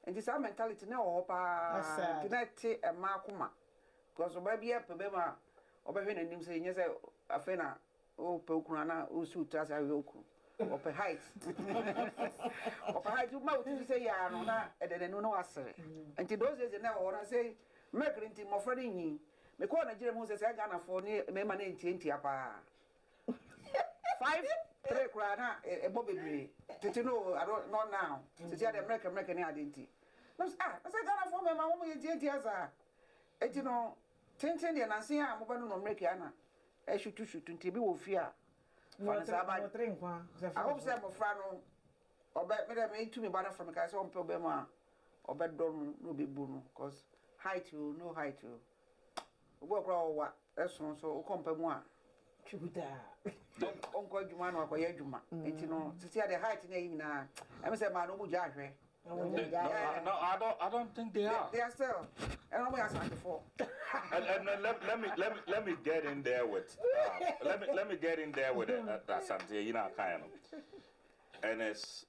enti sa mentality na o pa ti na ti e ma akoma because o ba bi e pe be ma o ba hwe na nim say nye say afena o pe okunu na o su trasa we okunu open height. Open height, you might say, yeah, no, and then no answer. And to those days, now, or I say, Mercury, my friend in ye. Me call a Jeremy says, I got for near me, my name, Tintiapa. 5 3 crana, a bobby. Did you know? I don't know now. To see the American identity. I said, I got for my woman, Tintiasa. And you know, Tintin and I see I'm going to make Anna. I should to be with fear. I hope some of Frano or better made to me better from a case on Pobema or bed don't no be boom, because height you, no height you. Work all what that's so compare one. Uncle Juman or Koyajuma, and you know, to see the height in a now. I must say, man, no judge. No, I don't think they are. They are still. And I'm asking before. And let me get in there with let me get in there with that something you know kind of. And it's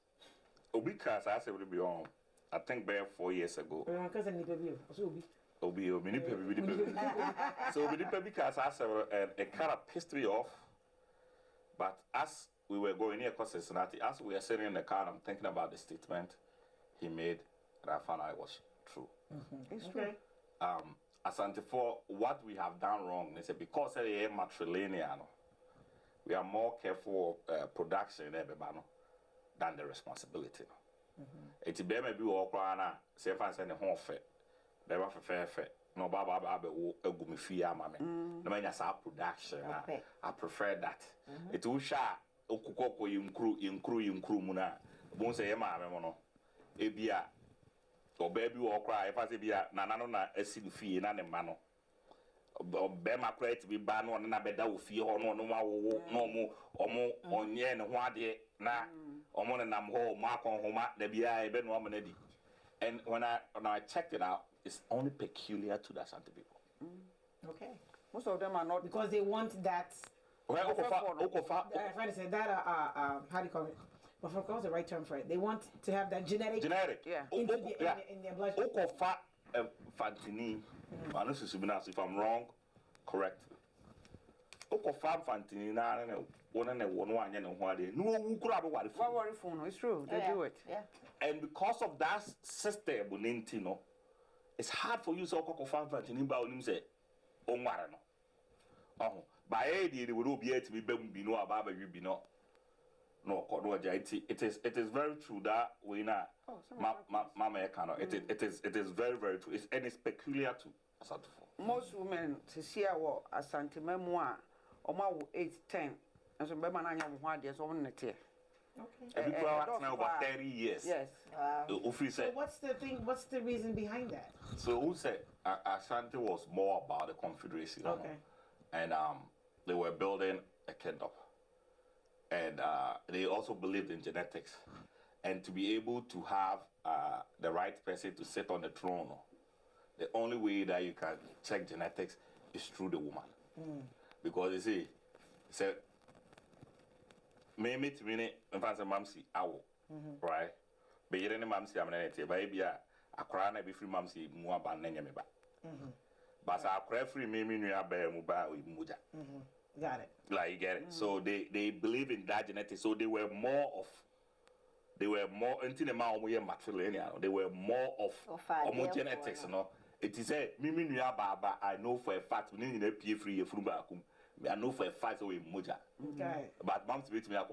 because I said would be on. I think about 4 years ago. Obi so because I said it kind of pissed me off. But as we were going near Cincinnati, as we were sitting in the car, I'm thinking about the statement he made, and I found out it was true. It's true. Asante for what we have done wrong, they say because they are matrilineal, we are more careful of production than the responsibility. It's be maybe walk around, say if I send a home fair, they were fair. No, Baba, a gummy fee, mammy. No man, that's our production. I prefer that. It will sha, Okoko, you crew, Muna. Won't say, Mamma, a beer. Or baby will cry if I say, Nana, a sin fee in an mano. Or Bema cry to be banned on another that will feel or no more, on yen, one day, na, or more than I'm home, mark on home, the BI, Ben Woman. And when I checked it out, it's only peculiar to the Asante people. Okay. Most of them are not Because they want that. Well, I'm trying to say that. How do you call it? But for what's the right term for it? They want to have that genetic. Yeah. In their blood. Okofa Fantini. If I'm wrong, correct. Okofa Fantini. It's true. They do it. Yeah. And because of that system, it's hard for you to Okofa Fantini about him say, "Oh, Marano." Oh, by AD, they would be able to be Bino about you be no. No, it is very true that we now, Mama Ekano. It is very, very true. And it's peculiar to Asante. Most women to see our Asante memoir, or my 8, 10, and so Bema Nanya Wadi as on the tier. Okay. And people are now about 30 years. Yes. So what's the thing? What's the reason behind that? So who said Asante was more about the confederation? Okay. And they were building a kingdom. And they also believed in genetics. And to be able to have the right person to sit on the throne, the only way that you can check genetics is through the woman. Because they say, maybe to me, in fact, Mumsy, right? But you didn't Mumsy, I'm not baby. I cry na be free Mumsy, more than any me ba. But I cry free me, you are bear muja. Got it. Like you get it. So they believe in that genetics. So they were more into the man matrilineal. They were more of genetics, you know. It is a mimi nuya baba. I know for a fact we need to pay free from bakum. I know for a fact we muja. Okay. But mom's with me I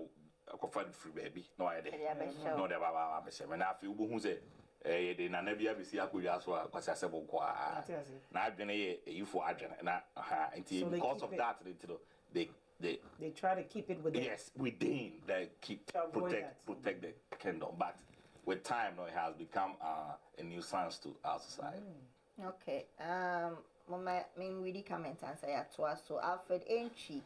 go find free baby. No idea. No, the baba I and I feel who say they na never be see akuya so because I said kwa. Na adwene you for adwene na because of that they try to keep it within. Yes, within they keep protect the kingdom. But with time, it has become a nuisance to our society. Okay. Mama, really comment and say to us. So Alfred Entry,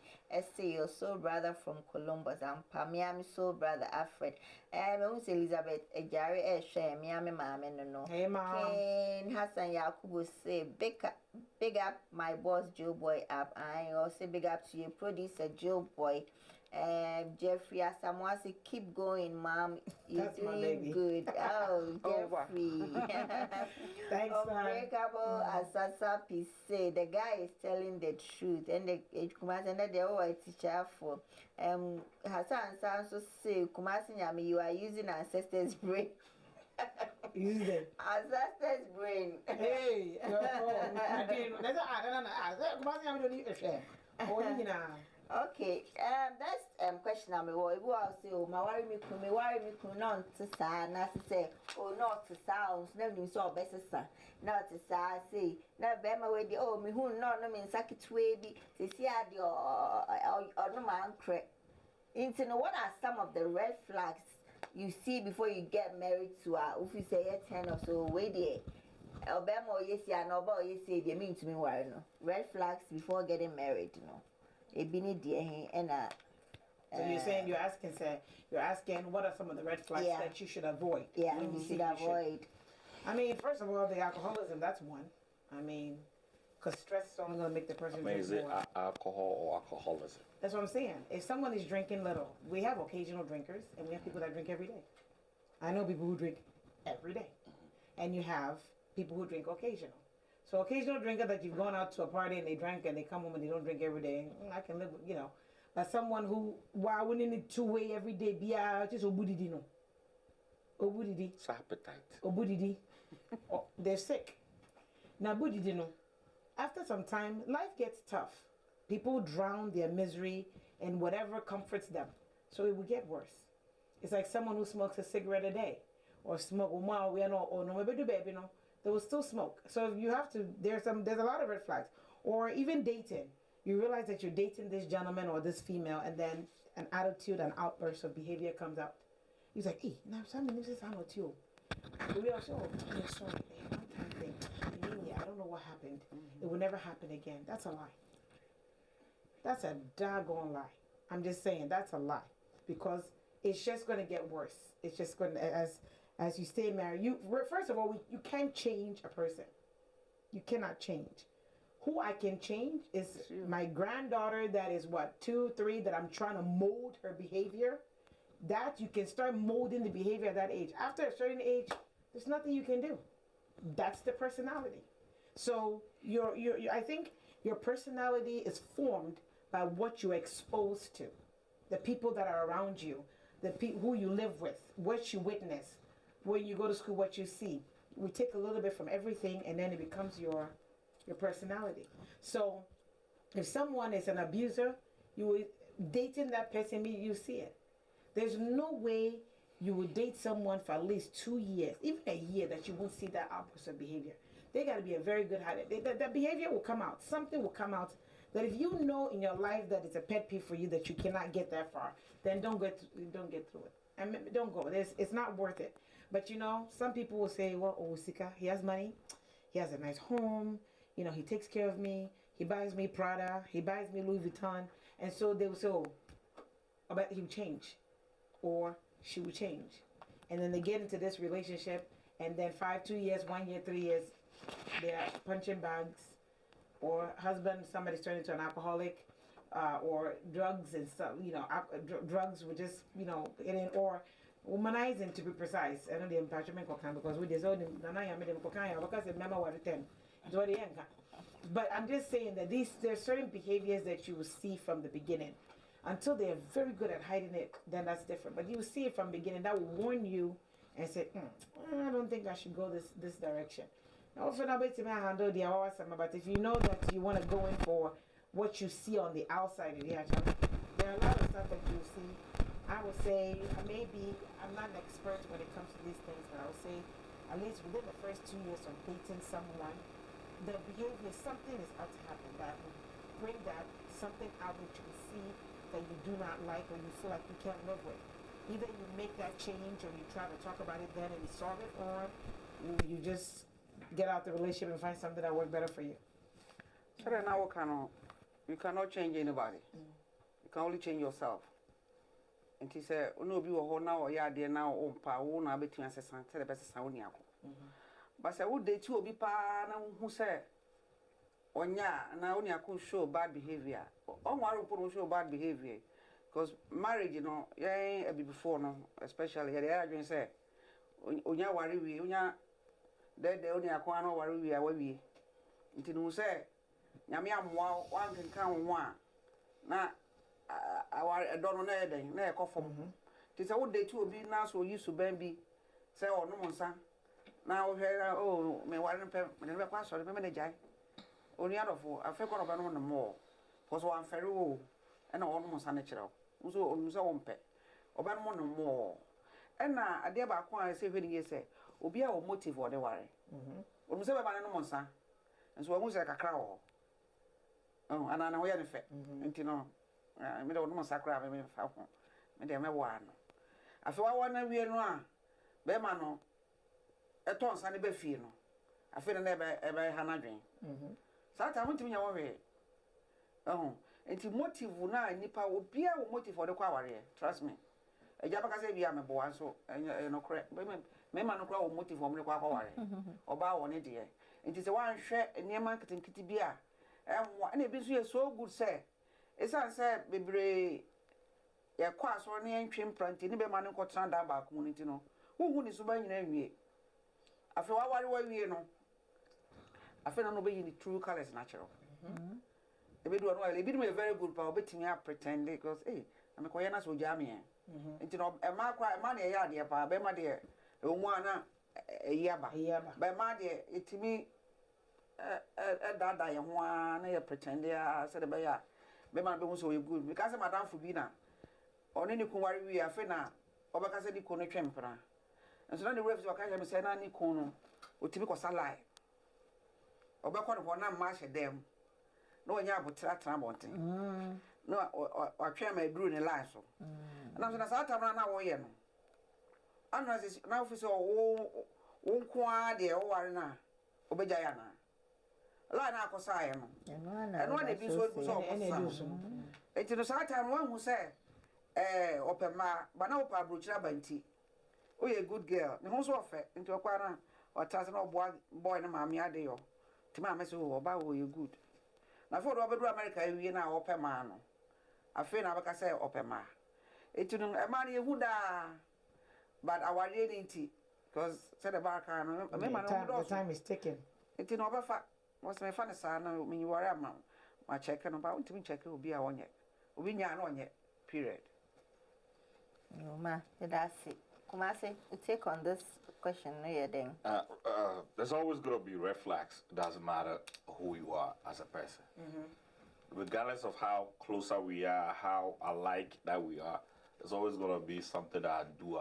say your soul brother from Columbus, and Miami soul brother Alfred. And Elizabeth, a Jerry share Miami mama no. Hey mom. Ken Hassan Yakubu say big up my boss Joe Boy up. I also big up to your producer Joe Boy. Jeffrey Asamoah, keep going, Mom. You're doing good. Oh, Jeffrey. Thanks, Unbreakable Asasa say the guy is telling the truth, and the Kumasi and the old teacher for Hassan Sanso say Kumasi Yami, you are using ancestors' brain. Use it. Ancestors' brain. Hey, I didn't. Kumasi Yami don't need a share. Okay, that's question number one. If I say, oh, my worry me non to sa, na say, oh, not to sounds, never so best son. Not to sa, say, na bema way the oh, me who no mean sakit way be, to see at your or no man crack. Into what are some of the red flags you see before you get married to if you say 10 or so, way there. Obama, yes, yeah, no, but yes, they mean to me, why no? Red flags before getting married, you know. So you're saying you're asking what are some of the red flags that you should avoid? Yeah, you should avoid. I mean, first of all, the alcoholism, that's one. I mean, because stress is only going to make the person drink is it more. Alcohol or alcoholism? That's what I'm saying. If someone is drinking little, we have occasional drinkers and we have people that drink every day. I know people who drink every day. And you have people who drink occasional. So occasional drinker that you've gone out to a party and they drank and they come home and they don't drink every day, I can live with, you know. But someone who, why wouldn't it 2-way every day be just obudidi no? Obudidi. It's appetite. Obudidi. They're sick. Now budidi no. after some time, life gets tough. People drown their misery in whatever comforts them. So it will get worse. It's like someone who smokes a cigarette a day or smoke or no maybe do baby no, they will still smoke. So you have to there's a lot of red flags. Or even dating. You realize that you're dating this gentleman or this female and then an attitude, an outburst of behavior comes out. He's like, hey, now something this is not you. We also sorry, one time thing. I don't know what happened. It will never happen again. That's a lie. That's a doggone lie. I'm just saying that's a lie. Because it's just going to get worse. It's just going to, as you stay married, first of all, you can't change a person. You cannot change. Who I can change is my granddaughter that is 2, 3, that I'm trying to mold her behavior. That you can start molding the behavior at that age. After a certain age, there's nothing you can do. That's the personality. So I think your personality is formed by what you're exposed to, the people that are around you, who you live with, what you witness, when you go to school, what you see. We take a little bit from everything, and then it becomes your personality. So, if someone is an abuser, dating that person, you see it. There's no way you would date someone for at least 2 years, even a year, that you won't see that outburst of behavior. They got to be a very good habit. That behavior will come out. Something will come out that if you know in your life that it's a pet peeve for you that you cannot get that far, then don't get through it. And don't go. It's not worth it. But some people will say, well, Sika, he has money, he has a nice home, he takes care of me, he buys me Prada, he buys me Louis Vuitton, and so they will say, I bet he will change, or she will change. And then they get into this relationship, and then 2 years, 1 year, 3 years, they're punching bags, or somebody's turned into an alcoholic, or drugs and stuff, drugs were just, or womanizing, to be precise. I know the impatient because we deserve but I'm just saying that there's certain behaviors that you will see from the beginning. Until they're very good at hiding it, then that's different. But you see it from the beginning, that will warn you and say, I don't think I should go this direction. But if you know that you want to go in for what you see on the outside, there are a lot of stuff that you see. I would say, maybe, I'm not an expert when it comes to these things, but I would say, at least within the first 2 years of dating someone, the behavior, something is out to happen that will bring that something out that you see that you do not like or you feel like you can't live with. Either you make that change or you try to talk about it then and you solve it, or you just get out the relationship and find something that works better for you. So then now you cannot change anybody. You can only change yourself. And he said, no, be a whole now or ya dear now on power, now between us and tell the best sound. But I would date you be pa who said, on ya, now only I could show bad behavior. On one will show bad behavior. Because marriage, yeah, before no, especially here, the argument say, Unya worry we, Unya, that the only aquano worry we are we. Until say, Yamiam one can count one. Now, I don't know anything, no coffee. Tis a wood day to be now so used to baby. Say, oh, no, son. Now, may one never pass or remember the jay. Only other four, I forgot about one more. Was one very old and almost unnatural. So, on pet. Or one more. And now, I dare by quite say when you say, Obia or motive or the worry. When say about no monster. And so I was like a crow. Oh, and I know where the fact. And I made a woman sacra, I mean, Madame one. I feel I want to be a noir. Bemano. A ton sunny befino. I feel never ever had a dream. So I went to me away. Oh, and to motive now, Nipa will be a motive for the quarry. Trust me. A Jabaka say, I'm a boy, so no correct. Memman no crowd motive for the quarry. Or bow on it, dear. It is a one share near marketing kitty beer. And it be so good, sir. It's answer, baby. Ya quas or near trim print in the man who got sand about community. No, who is obeying every I feel what we know. I feel I'm obeying the true colors natural. The bit one, it be a very good power, betting me up pretend because, I'm a quietness with Jamie. And a mark money a yard, dear, Bema dear, one a year by my dear, it to me dada ye ho na ye pretend ya say the be ya be man be hu so ye good because madam for bi na oni ni kun wari wi afi na obeka say ni kun no twempra nso na the refs waka ya me say na ni kun no otimi ko salai obekọ no na ma hye dem na onya abotra bonten no atwe ma duru ne line so na so na sa tam na wo ye no ana se na ofisi wo nko a de wo ware na obeja ya na line akosa ye no eno na bi so so enti no sa tam wo hu se opema ba na opa brochira banti o ye good girl ne ho so ofe enti okwa na otase na boy na maami ade yo ti ma mese wo ba wo ye good na for do obedu America ewie na opema no afi na baka say opema etunu e ma na ye hu da but aware ni nti because said the back no me ma no the time is taken etunu obefa was me fa ne sa na me ware ama ma check no ba untimi check obi a wonye obi nya na onye period no ma that's it. Kumasi, take on this question, no, yeah, then. There's always going to be red flags. It doesn't matter who you are as a person. Regardless of how closer we are, how alike that we are, there's always going to be something that I do.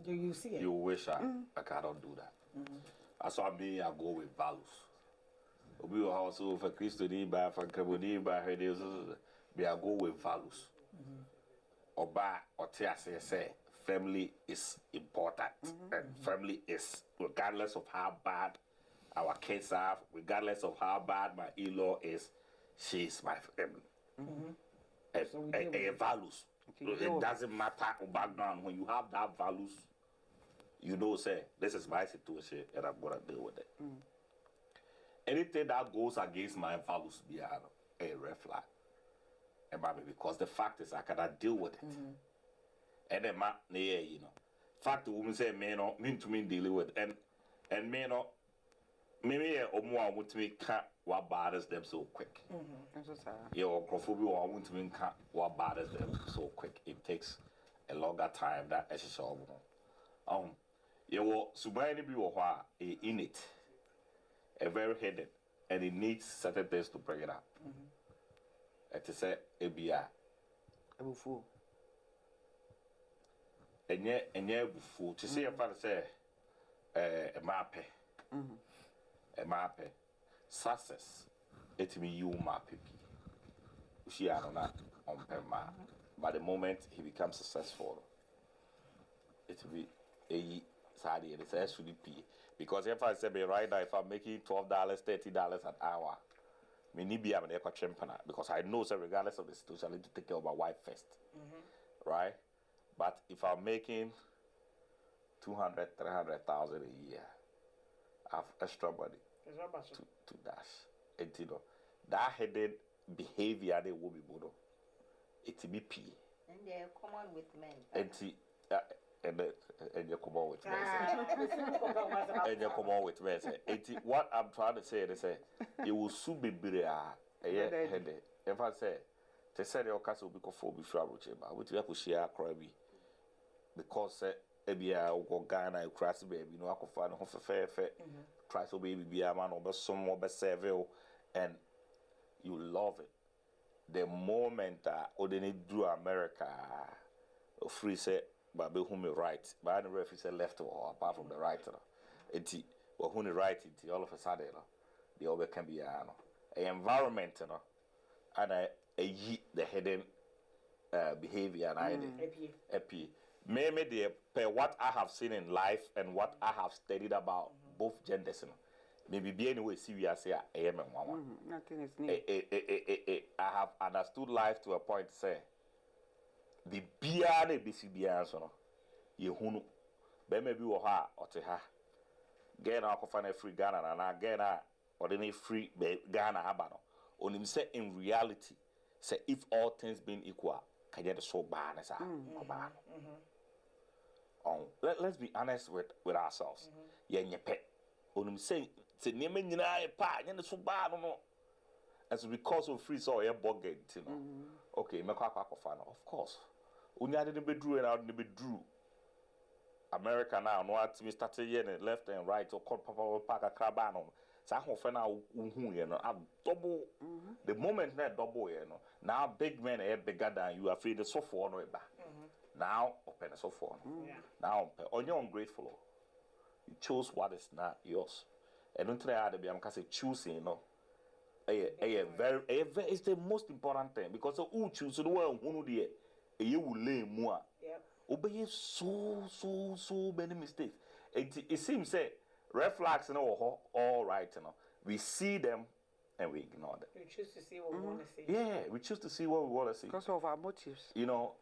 Do you see it? You wish I cannot do that. That's why me, I go with values. We will also for Christian, by for Kabuni, by her, I go with values. Oba, or say. Family is important, and family is, regardless of how bad our kids are, regardless of how bad my in-law is, she is my family. And values. It doesn't matter background. When you have that values, you know, say, this is my situation, and I'm gonna deal with it. Anything that goes against my values, be a red flag. Because the fact is, I cannot deal with it. And then you know, fact the woman say me no mean to me dealing with and me no me or more want to me can't what bothers them so quick. Your crophobia or want to me can't what bothers them so quick. It takes a longer time that as solve. You will subani be what in it a very hidden and it needs certain things to bring it up. To say a be a fool. Enye bufu to say if I say a mape success it me you mape she are not on pema by the moment he becomes successful it will be a sadi it is should be because if I say be right now if I'm making $12 $30 an hour me need be am an eco champion because I know so regardless of the situation I need to take care of my wife first right. But if I'm making 200, 300,000 a year, I have extra money to dash. And you know, that headed behavior they will be mono. It be P. And they're common with men. And you come on with men. And you come on with men. What I'm trying to say is it will soon be better. If I say, they said the castle will be conformed before I reach him. I would have to share a crabby. Because ebia go Ghana you cross baby you know I could find fair try so baby be a man or some more serve and you love it the moment that ordinary do America free say but be whom right but I never say left or apart from the right it or who right it all of a sudden the other can be a environment and a the hidden behavior and I maybe the what I have seen in life and what I have studied about both genders. Maybe be anyway see we are say I am one. Nothing is new. I have understood life to a point say the beer ne bisi beer so no ye hunu be maybe wo ha or te ha get na akofana free Ghana na get na ordinary free Ghana aba no onim say in reality say if all things being equal can get so bad as let's be honest with ourselves. Yeah, nyepe. Onum say neme nyina e pa, nya so bad no. As because of free so e bugget, you know. Okay, me kwa fan. Of course. Unya de be drew and out de be drew. America now no at me started here left and right or call papa park a crab no. sa ho fe na hu ye no double the moment na double ye no now big men are bigger than you afraid the so for no eba now open so for no now onye ungrateful you chose what is not yours and don't try to be am say choosing no very it's the most important thing because who choose the one who dey you will lay more obey so many mistakes it seems say red flags no all right you know we see them and we ignore them. We choose to see what we want to see. Yeah, we choose to see what we want to see because of our motives. You know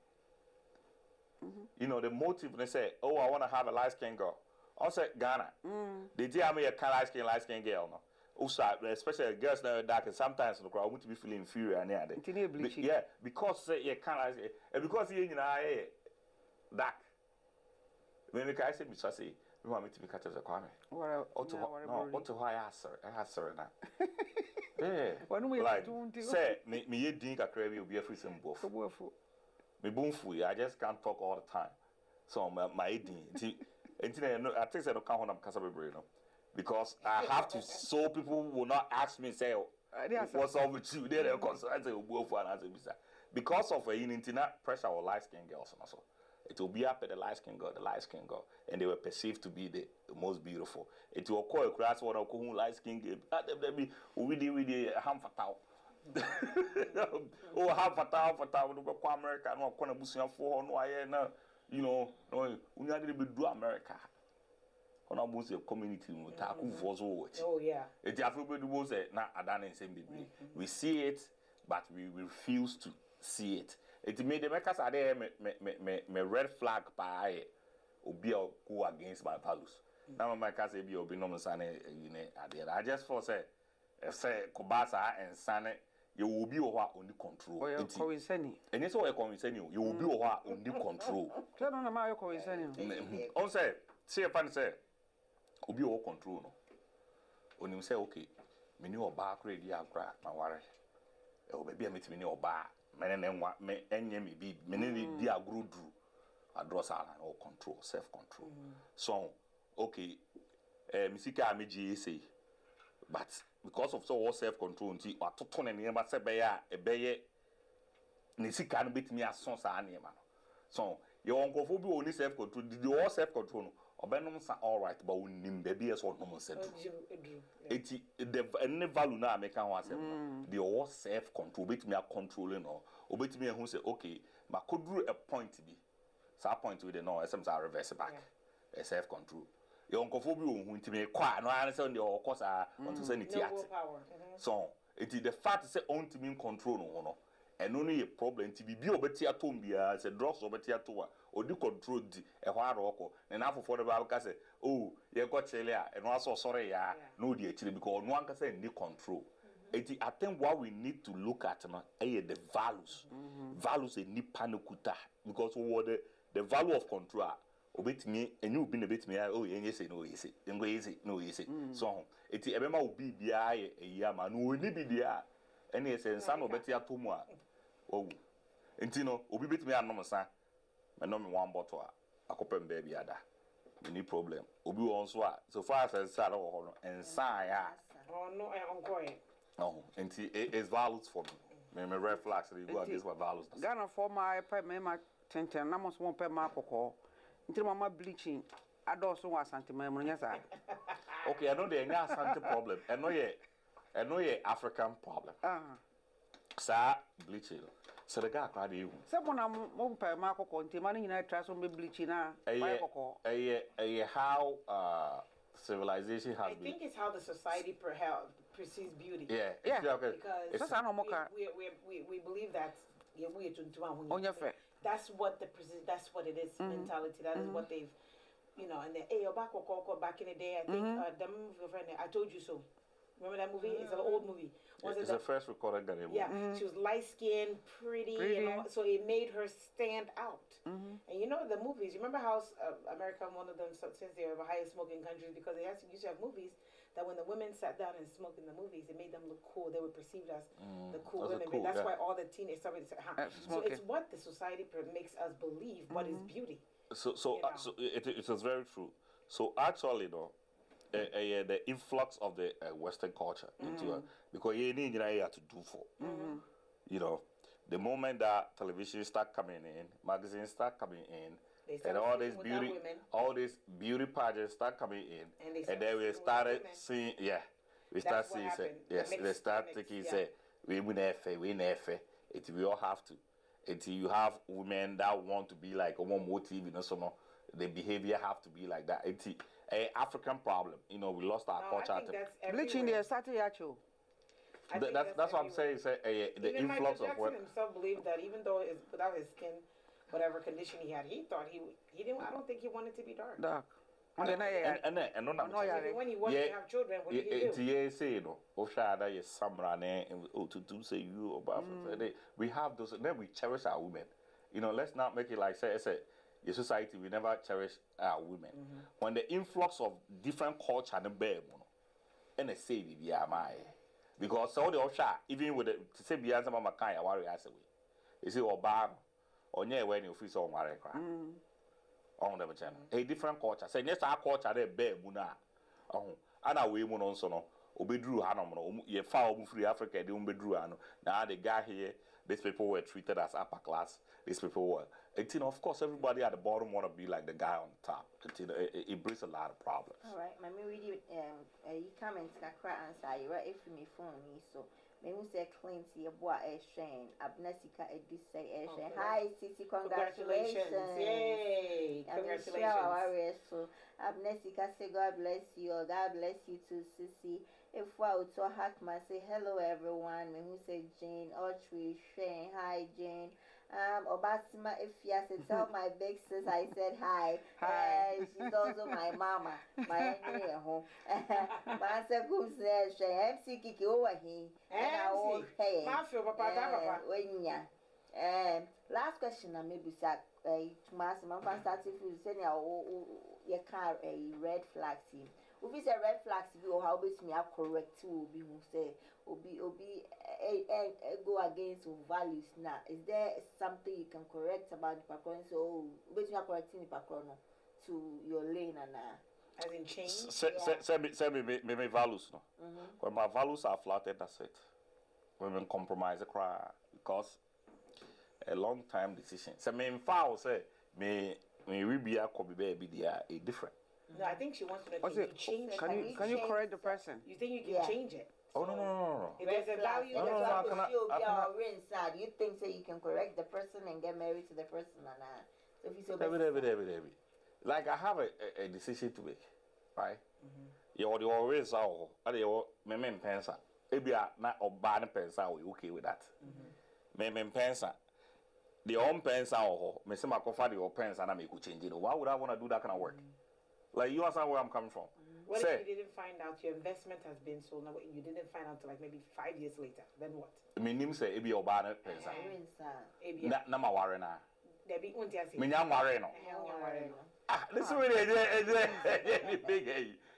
the motive. They say, oh, I want to have a light skin girl. I say Ghana. They tell me a light skin girl no. Also, especially girls that are dark, and sometimes the crowd want to be feeling inferior and yeah, because say you can't because you dark. When I say me say you want me to be catch as a crime. What to why I answer now. Yeah. Like say me din kakra bi obi afri sem bofu. Me bonfu I just can't talk all the time. So my din I think say no can hold am kasa bebre no. Because I have to so people will not ask me say what's up with you they concern say bofu and answer bisa. Because of a internet pressure or light skin girls and so. It will be up at the light skin girl, and they were perceived to be the most beautiful. It will call a class one of who light skin girl. We ham fatal. Oh, ham fatal. We go America. No, corner bushing for no, I no. You know, no. We need to do America. On our Muslim community, we talk for so. Oh yeah. It everybody was na adane same baby. We see it, but we refuse to see it. It made the makers are there me red flag by obi go against my values. Now my case be obi no sane I just for say kobasa and sane you will be over on the control. Oh, coincidence. And it's all a coincidence. You will be over on the control. Tell on my coincidence. On say a fan say obi over control no. When you say okay, me new oba ready agra my worry. Oh baby me me new oba. Me enye me bi me di agro dru address ala or control self control so okay me sika me say but because of so self control nti atoto na ne ma se be ya e be ye ne sika no betimi aso sa na ma no so ye onkofo bi oni self control di all self control no obenum sa all right but onim be bi so no se dru eti the any value na make kan asem the all self control betimi a controlling no obetimi ehun say okay ma kodru a point bi sa point with the no SM sa reverse back a self control ye onkofo bi ohun timi kwa no an say the of course want to say it so eti the fact say on timi control no eno no ye problem ti bi obeti atom bia say drugs obeti atoa odi control di e ho aroko na afofo de ba ka say oh ye go chele a eno aso sorry ya no di akire because no anka say ni control eti I think what we need to look at no the values values ni panakuta because what the value of control obetimi enyu obi na betimi oh yenye say no yesi ngo yesi no yesi so eti ebema obi bia ye eya ma no oni bi dia ene ese nsa no beti atomu a owu enti no obi betimi anom sa me no me one bottle a akopem ba bia da any problem obi won so a so far as say ala wo ho no ensa ya oh no ongoing no enti is values for me red flags you go against what values Ghana for my pay me ma tenten na mo so pay ma kokko enti mama bleaching adoso wa santima mo nya sa okay I know the nya asante problem I know ye African problem sa bleaching so the guy crowd you se mo na mo pay ma kokko enti ma nyina try so be bleaching na pay kokko how civilization has been. I think it's how the society perceives beauty. Yeah. Because we believe that that's what it is mentality. That is what they've, and back in the day, I think the movie friend I Told You So. Remember that movie? It's an old movie. It's the first recorded Ghanaian movie. Yeah, she was light-skinned, pretty. So it made her stand out. And the movies, you remember how America, one of them, since they were the highest smoking countries, because they used to have movies that when the women sat down and smoked in the movies, it made them look cool. They were perceived as the cool women. Cool, that's why all the teenagers started to say, so it's what the society makes us believe what is beauty. So it is very true. So actually, though, the influx of the Western culture into it, because you need to do for. You know, the moment that television start coming in, magazines start coming in, and all these beauty pageants start coming in, and then we started seeing, we start seeing, yes, they start thinking, say, we never, it we all have to. Until you have women that want to be like a more motive, you know, so the behavior have to be like that. It's an African problem, you know. We lost our culture. Bleaching there started actual. That's what I'm saying. The even influx Michael of what himself believed that even though without his skin, whatever condition he had, he thought he didn't. I don't think he wanted to be dark. Dark. and When he wanted to have children, what did he do? Yeah, say no. Oshada is Samrane and to do say you about we have those. Then we cherish our women. You know, let's not make it like say your society. We never cherish our women. When the influx of different culture and bear, and they say we are my. Because all the Osha, even with the to say beyond some of my kind, I worry as away. You see, or bar, or near when you feel so married, on the channel. A different culture. Say, next our culture, they bear muna. Oh, and our women also know. Obedru Hanom, ye foul free Africa, they won't be drew. Now the guy here, these people were treated as upper class. These people were. Of course, everybody at the bottom want to be like the guy on top. It brings a lot of problems. All right, my read you comments kakra answer you right if me phone so me who say Clint your boy Shane Abnesika Edi say Shane hi Sisi congratulations yay congratulations so Abnesika say God bless you or God bless you too Sisi if I would to Hackman say hello everyone me who say Jane Autry Shane hi Jane Obasima, if you have to tell my big sis, I said hi. She's also my mama, my home. Master who says, MC Kiki over here. And I will pay. Last question, I maybe sack Master Mamma started to send your car a red flag team. If it's a red flag, you how bit me up correct to be who say, Obi, go against values now. Is there something you can correct about the background? So, which you are correcting the background to your lane and as in change? Say me values. No? When my values are flattened, that's it. Women compromise the cry because a long time decision. So, me foul say, me we be a copy baby, they are different. No, I think she wants to know, change it. Can you correct the person? You think you can change it? Oh, no. If there's a value, you think so you can correct the person and get married to the person or not? So if you say, like I have a decision to make, right? You always are, me pensa. Maybe I not or bad pensa, we okay with that. Me pensa. The own pensa or me say my coffee the pensa and I make you change it. Why would I want to do that kind of work? Like you understand where I'm coming from. What if you didn't find out your investment has been sold? Now you didn't find out till like maybe 5 years later. Then what? My name say it be your banner pensa. Na ma worry na. There be unti asi. Me nyam worry no. Listen with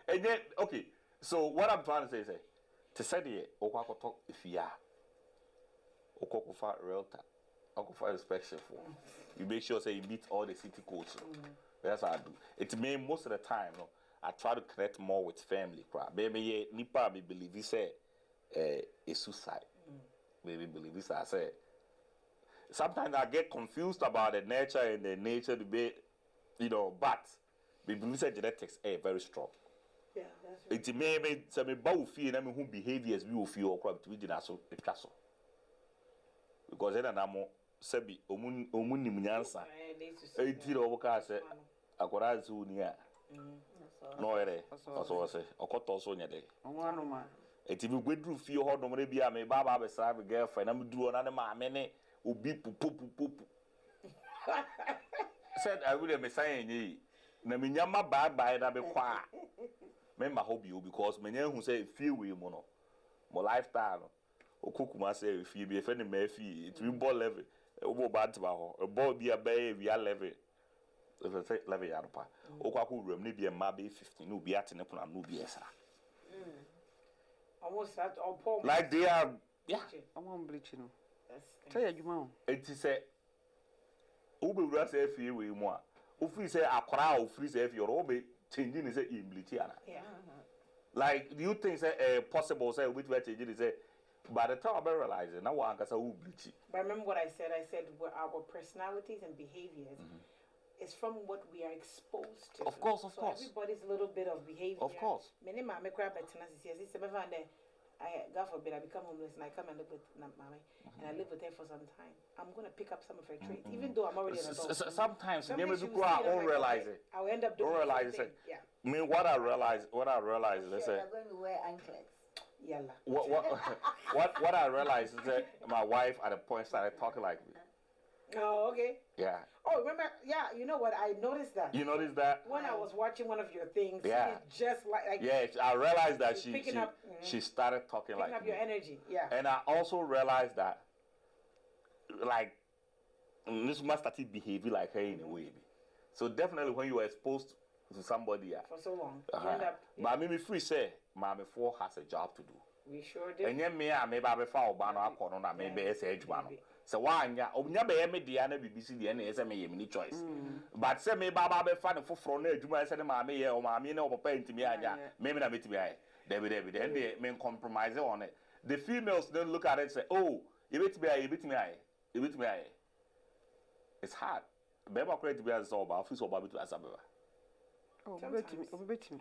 it. Okay. So what I'm trying to say is, to say the okwa talk if ya, okwa for realtor, okwa for inspection for. You make sure say you meet all the city codes. That's how I do. It may most of the time, no, I try to connect more with family. Baby, nipa me believe he say a suicide. Baby believe this. I say sometimes I get confused about the nature and the nature debate, you know. But we believe that genetics are very strong. Yeah, that's right. It may be some about fear and who behaviors we will feel or crap to be so a castle. Because then I'm sebi omuni munyansa. It say akora zu nia no ere also say okoto so nya de onwanu ma eti bi gwedru fie ho no bi a me baba be sra be girlfriend am duro na ne ma me ne obi pupu said I will be saying ye na me nyama bye na be kwa me ma hobby because me nya hu say fie we mo no mo lifestyle okokuma say fie bi e fe ne ma fie it we ball level obo bad ba ho ball bi a be we level. If I say level yarupa, okwaku room ni be ma be 15, no be at ne puna no be esa. Almost that or Paul. Like they are, yeah. I want bleaching. Tell you, man. It is a Uber Russ if you we more. If we say a crowd, free say if you're all changing is a in bleaching. Yeah. Like, do you think say possible say with what you say? By the time I realize it, now one can say who bleach. But remember what I said? I said our personalities and behaviors is from what we are exposed to. Of course, of so course. Everybody's little bit of behavior. Of course. Many mammy crab at God forbid, I become homeless and I come and live with mommy and I live with her for some time. I'm going to pick up some of her traits, even though I'm already an adult. Sometimes maybe people don't realize it. I'll end up doing it. Yeah. I mean, what I realize is, let's say, you're going to wear anklets. Yalla. What I realized is that my wife at a point started talking like me. Oh, okay. Yeah. Oh, remember? Yeah, you know what? I noticed that. You noticed that? When I was watching one of your things, yeah. It's just like yeah, I realized that she started talking like up me. your energy, yeah. And I also realized that, like, this must start behaving like her in a way. So definitely when you are exposed to somebody for so long, you end up. But I mean, free say, Mommy 4 has a job to do. We sure do. And then me, I may be found by no corner, maybe it's a so why, yeah, never me the BBC, the NSMA, many choice. But say me, Baba, be funny for from there, do I say, Mammy, or Mammy, no, pay to me, maybe not be David, and they may compromise on it. The females don't look at it and say, oh, you beat me, you beat me, you beat me. It's hard. Baby, I'm to be as all about, feel so bad to Asabella. Oh, I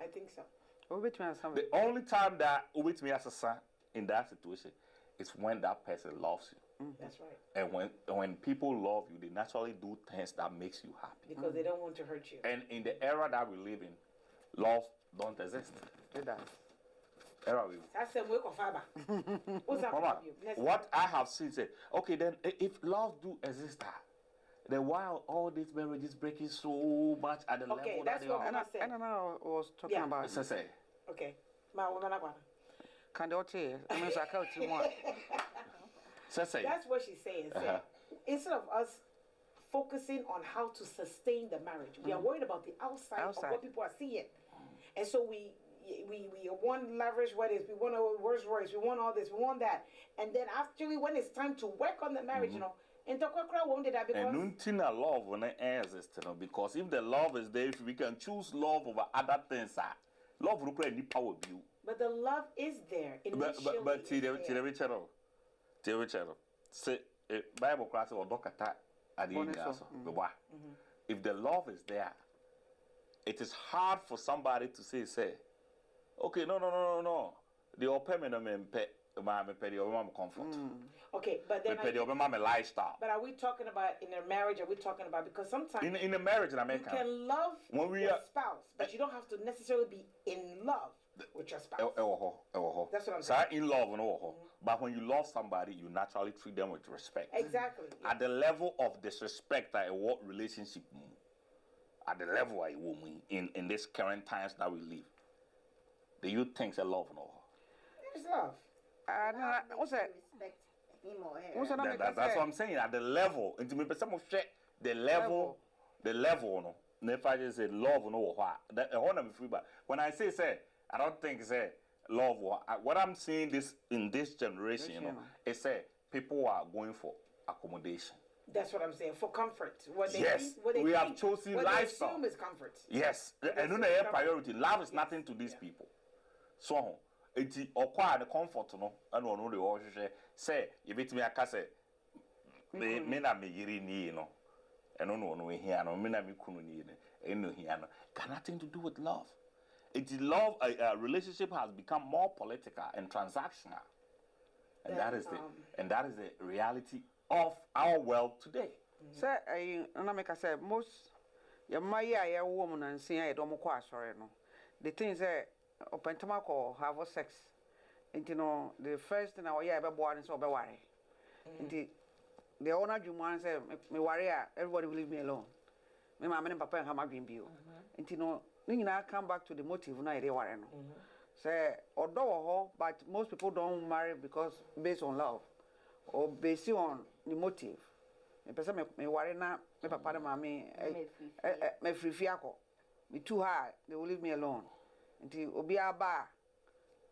think so. The only time that with me as a son in that situation is when that person loves you. That's right. And when people love you, they naturally do things that makes you happy. Because they don't want to hurt you. And in the era that we live in, love don't exist. It does. Era we. That's a work of fiber. What I have seen say, okay, then if love do exist, then why are all these marriages breaking so much at the level that they are? And I was talking about it. Okay. My woman, can you tell? I mean, I can't tell you. That's what she's saying. Instead of us focusing on how to sustain the marriage, we are worried about the outside of what people are seeing. And so we want lavish weddings, we want a Rolls Royce, we want all this, we want that. And then actually when it's time to work on the marriage, you know, and nothing love when it exists, you know, because if the love is there, if we can choose love over other things, love will create any power view. But the love is there. Richard, say Bible class or doctor at the end. If the love is there, it is hard for somebody to say, okay, no. The open pet my comfort. Okay, but then my lifestyle. But are we talking about in a marriage? Are we talking about because sometimes in a marriage in America you can love your spouse, but you don't have to necessarily be in love with your spouse. That's what I'm saying. In love, but when you love somebody, you naturally treat them with respect. Exactly. At the level of disrespect, what relationship? At the level I woman in this current times that we live, do you think it's love or It's love. What's that? Respect him or her. That's what I'm saying. At the level, into me, some of the level, no. If I just say love, no, that I want to be free. But when I say, I don't think say love. What I'm seeing in this generation, you know, is people are going for accommodation. That's what I'm saying. For comfort. We have chosen lifestyle. What they assume is comfort. Yes, and no priority. Love is nothing to these people. So. It's acquire the comfort, no, and one of the washes say, you beat me a casse, me na me yiri ni no, and no here, no, me na me kunu ni, and no here, got nothing to do with love. It's love, a relationship has become more political and transactional, and that is the reality of our world today. Sir, I make I say most your my woman and see I don't quite sorry no. The things that open tobacco have sex. And you know, the first thing I ever born is over worry. The owner you want say me worry, everybody will leave me alone. Me mama and papa have my dream view. And you know, I come back to the motive now they worry no. Say although but most people don't marry because based on love or based on the motive. Me person me worry na me papa and mommy me free fiako. Me too hard, they will leave me alone. Until obi aba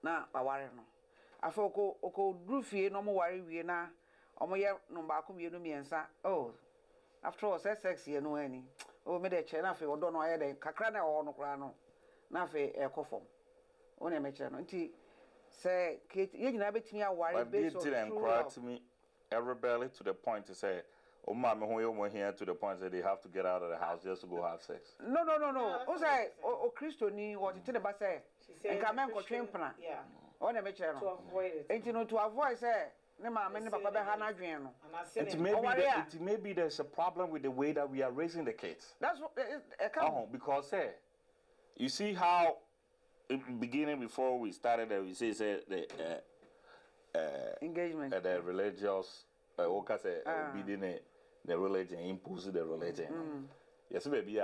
na baware no afọ oko drufie no mo ware wie na omo ye no ba ko wie no miensa oh after all sex ye no ani oh me de che na fe odo no aye de kakra na o no kra no na fe ekofom on a mecha no nti say you nyina betimi aware But based did on encourage to me everybody to the point to say, oh, mommy, when you here to the point that they have to get out of the house just to go have sex. No. O say o Christo ni what it ba say. En ka men ko twempena. Yeah. On a mecha no. To avoid it. Enti no to avoid say ne mama ne papa be ha na dwen no. It maybe there's a problem with the way that we are raising the kids. That's what Because you see how in the beginning before we started we say the engagement the religious obedient the religion impose the religion. Yes, baby,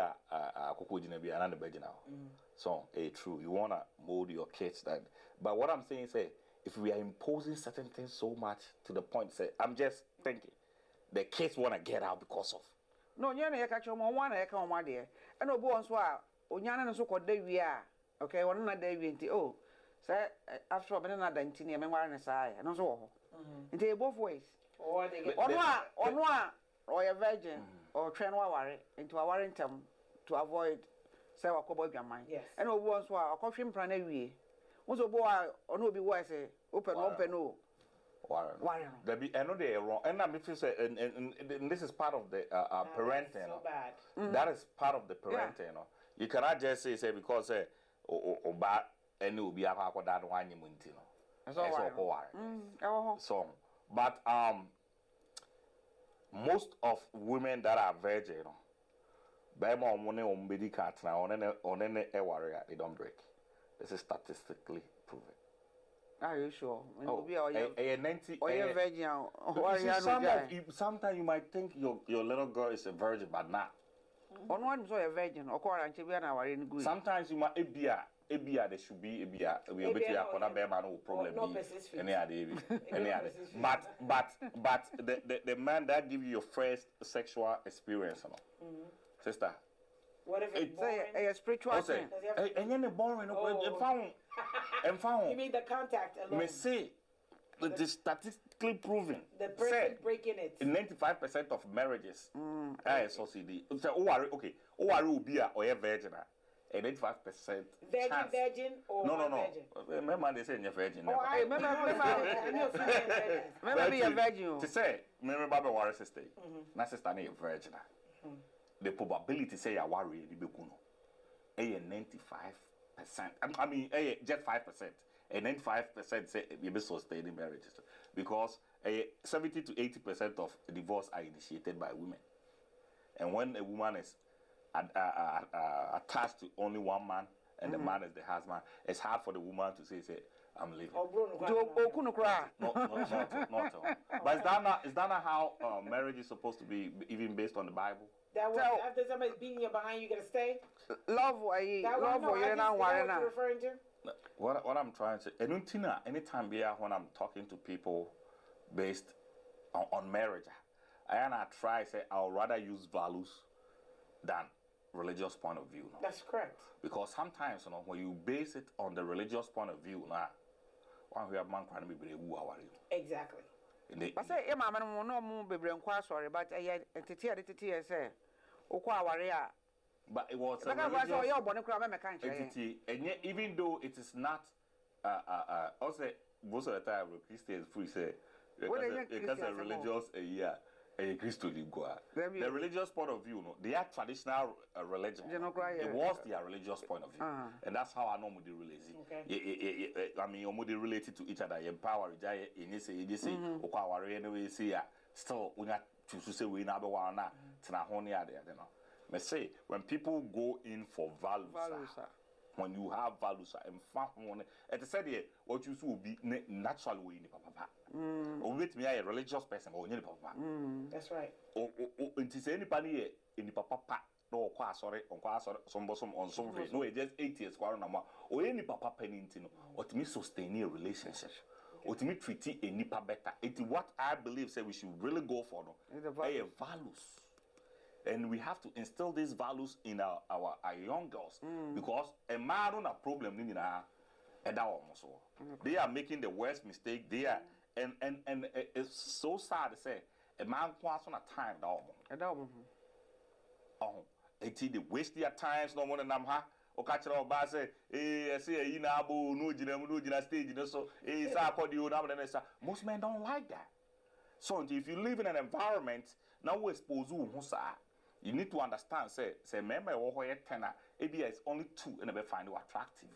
so true. You wanna mold your kids that, but what I'm saying is, if we are imposing certain things so much to the point, I'm just thinking, the kids wanna get out because of. No, you na catch on one I come one day. And no bones wa onyana so called day we are. Okay, one na day we oh. Say after another 19 years, I'm say and so. Into both ways. Or they get on one or a virgin or train worry into a warrantum to avoid say wa kobo dwaman. Yes. And no bones wa coffin plan away. Once boy or no be wise open no. Warren. There be another wrong, and I'm say, and this is part of the parenting. So bad. That is part of the parenting. You know, you cannot just say because or bad and will be a that one you know. That's all. So, but most of women that are virgin, you know, by more money on baby cats now on any warrior they don't break. This is statistically proven. Are you sure? Sometimes you might think your little girl is a virgin, but not. On one so a virgin, or sometimes you might be there should be we are no problem. But the man that give you your first sexual experience, sister. What if it's a spiritual thing? And then the boring and found. You mean the contact alone? Me say, it is statistically proven. The person breaking it. In 95% of marriages, SOCD. Okay, will be a virgin. And 85% virgin or no. Remember they say you're virgin. Remember be a virgin. To say, remember Baba Warrior sister. Na sister na virgin. The probability say you worry the bekuno. 95%. I mean, just 5%. And 95% say you be sustaining marriages because 70 to 80% of divorce are initiated by women. And when a woman is attached to only one man and the man is the husband, it's hard for the woman to say I'm leaving. Not. But is that not how marriage is supposed to be, even based on the Bible? That was after somebody's beating you behind, you gotta stay. Love what you referring to. What I'm trying to say, anytime when I'm talking to people based on marriage, I try say I'll rather use values than religious point of view. No? That's correct. Because sometimes when you base it on the religious point of view, one we have man can be who are you. Exactly. But say, Emma, no be sorry, but I say, but it was even though it is not also most of the time Christians free say because a religious a Christian the religious point of view, they are traditional religion. It was their religious point of view, and that's how I normally relate. I mean, you're related to each other. You empower you say, anyway, say still we not to say we never want to me say when people go in for values, when you have values and family, it said here what you will be natural way in papa. Or with me a religious person or papa. That's right. Or it is anybody in the papa. No, sorry, some on some no, it just 8 years, or any papa penintino, or to me sustain a relationship. Or to me treat a nipa better. It's what I believe say we should really go for values. And we have to instill these values in our young girls because a man on a problem they are making the worst mistake there, and it's so sad to say a man wants on a time they waste their times no more than o ka kire oba say say yi na abo no gina stage no so say akodi o na na say most men don't like that. So if you live in an environment now we expose you sa, you need to understand say member wo ho ye 10 maybe it's only 2 and they find you attractive.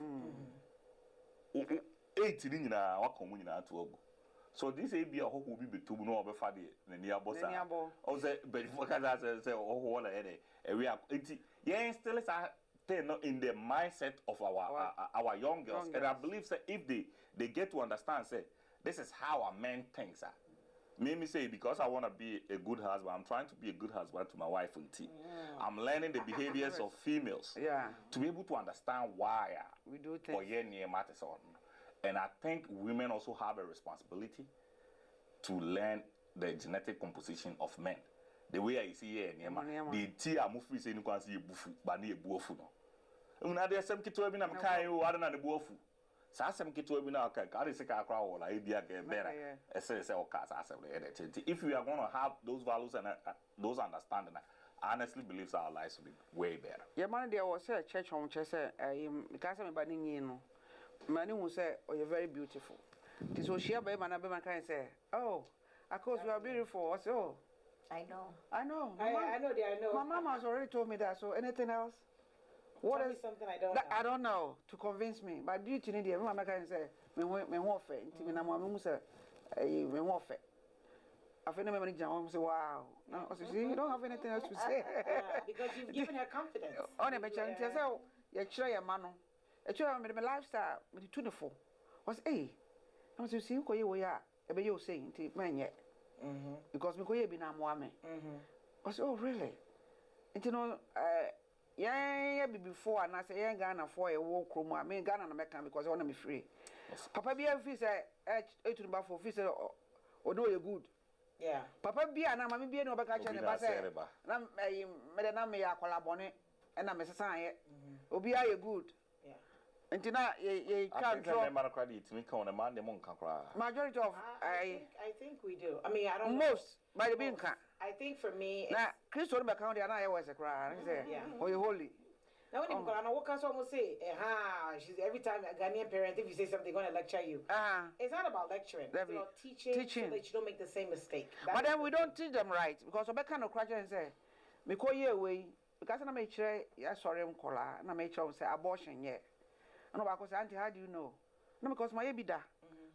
8 ni nyina wa komu nyina to ogu. So this ABA who will be between no over the near boss. Oh, say, but for say, oh, what we are still is in the mindset of our young girls. And I believe that if they get to understand, say, this is how a man thinks. Me say, because I want to be a good husband, I'm trying to be a good husband to my wife and tea. I'm learning the behaviors of females to be able to understand why we do things. Near matters on. And I think women also have a responsibility to learn the genetic composition of men. The way I see here, the tea are moving saying you can see a bufu, but near buofu. Una there some kito be na mkai o other than the buofu. Sa some kito be na ka is a crowd or I be a better. Say or cast if we are going to have those values and those understanding, I honestly believe our lives will be way better. Yeah, man, there was a church on church. Because I'm about to many will say, oh, you're very beautiful. This was share by man can say, oh, of course you are beautiful. I say, oh, I know. I know. I know. My mama has already told me that. So anything else? Tell me something I don't know. I don't know to convince me. But do you need the mama can say, me want fair. Me na mama say, me want fair. I feel me manager say, wow. No, so see, you don't have anything else to say. Because you've given her confidence. On a mention, say, oh, you try your man. I try my lifestyle with the 24. Was I was see ko ye we a e be you saying ti man yet. Because me ko ye bi na mo ame. I said, oh really? And you know yeah before and I say yeah Ghana for a walk room. I mean Ghana na make because I want to be free. Papa be every say to the for fi say o know you good. Yeah. Papa be na mama be no be ka che ba say na me na me ya kwala bone e na me sesan ye. Obi a good. Until you can't draw. Majority of I think we do. I mean, I don't most by the being can. I think for me, now Christo account and I was a cry. Oh, you holy. Now, when you go on, what can someone say? She's every time a Ghanaian parent, if you say something, going to lecture you. It's not about lecturing. It's about teaching so that you don't make the same mistake. But then we don't teach them right because I kind of crash and say, me call you away because I make sure, yeah, sorry, I'm calling, and I make sure say abortion, yeah. I know because auntie, how do you know? No, because my baby died.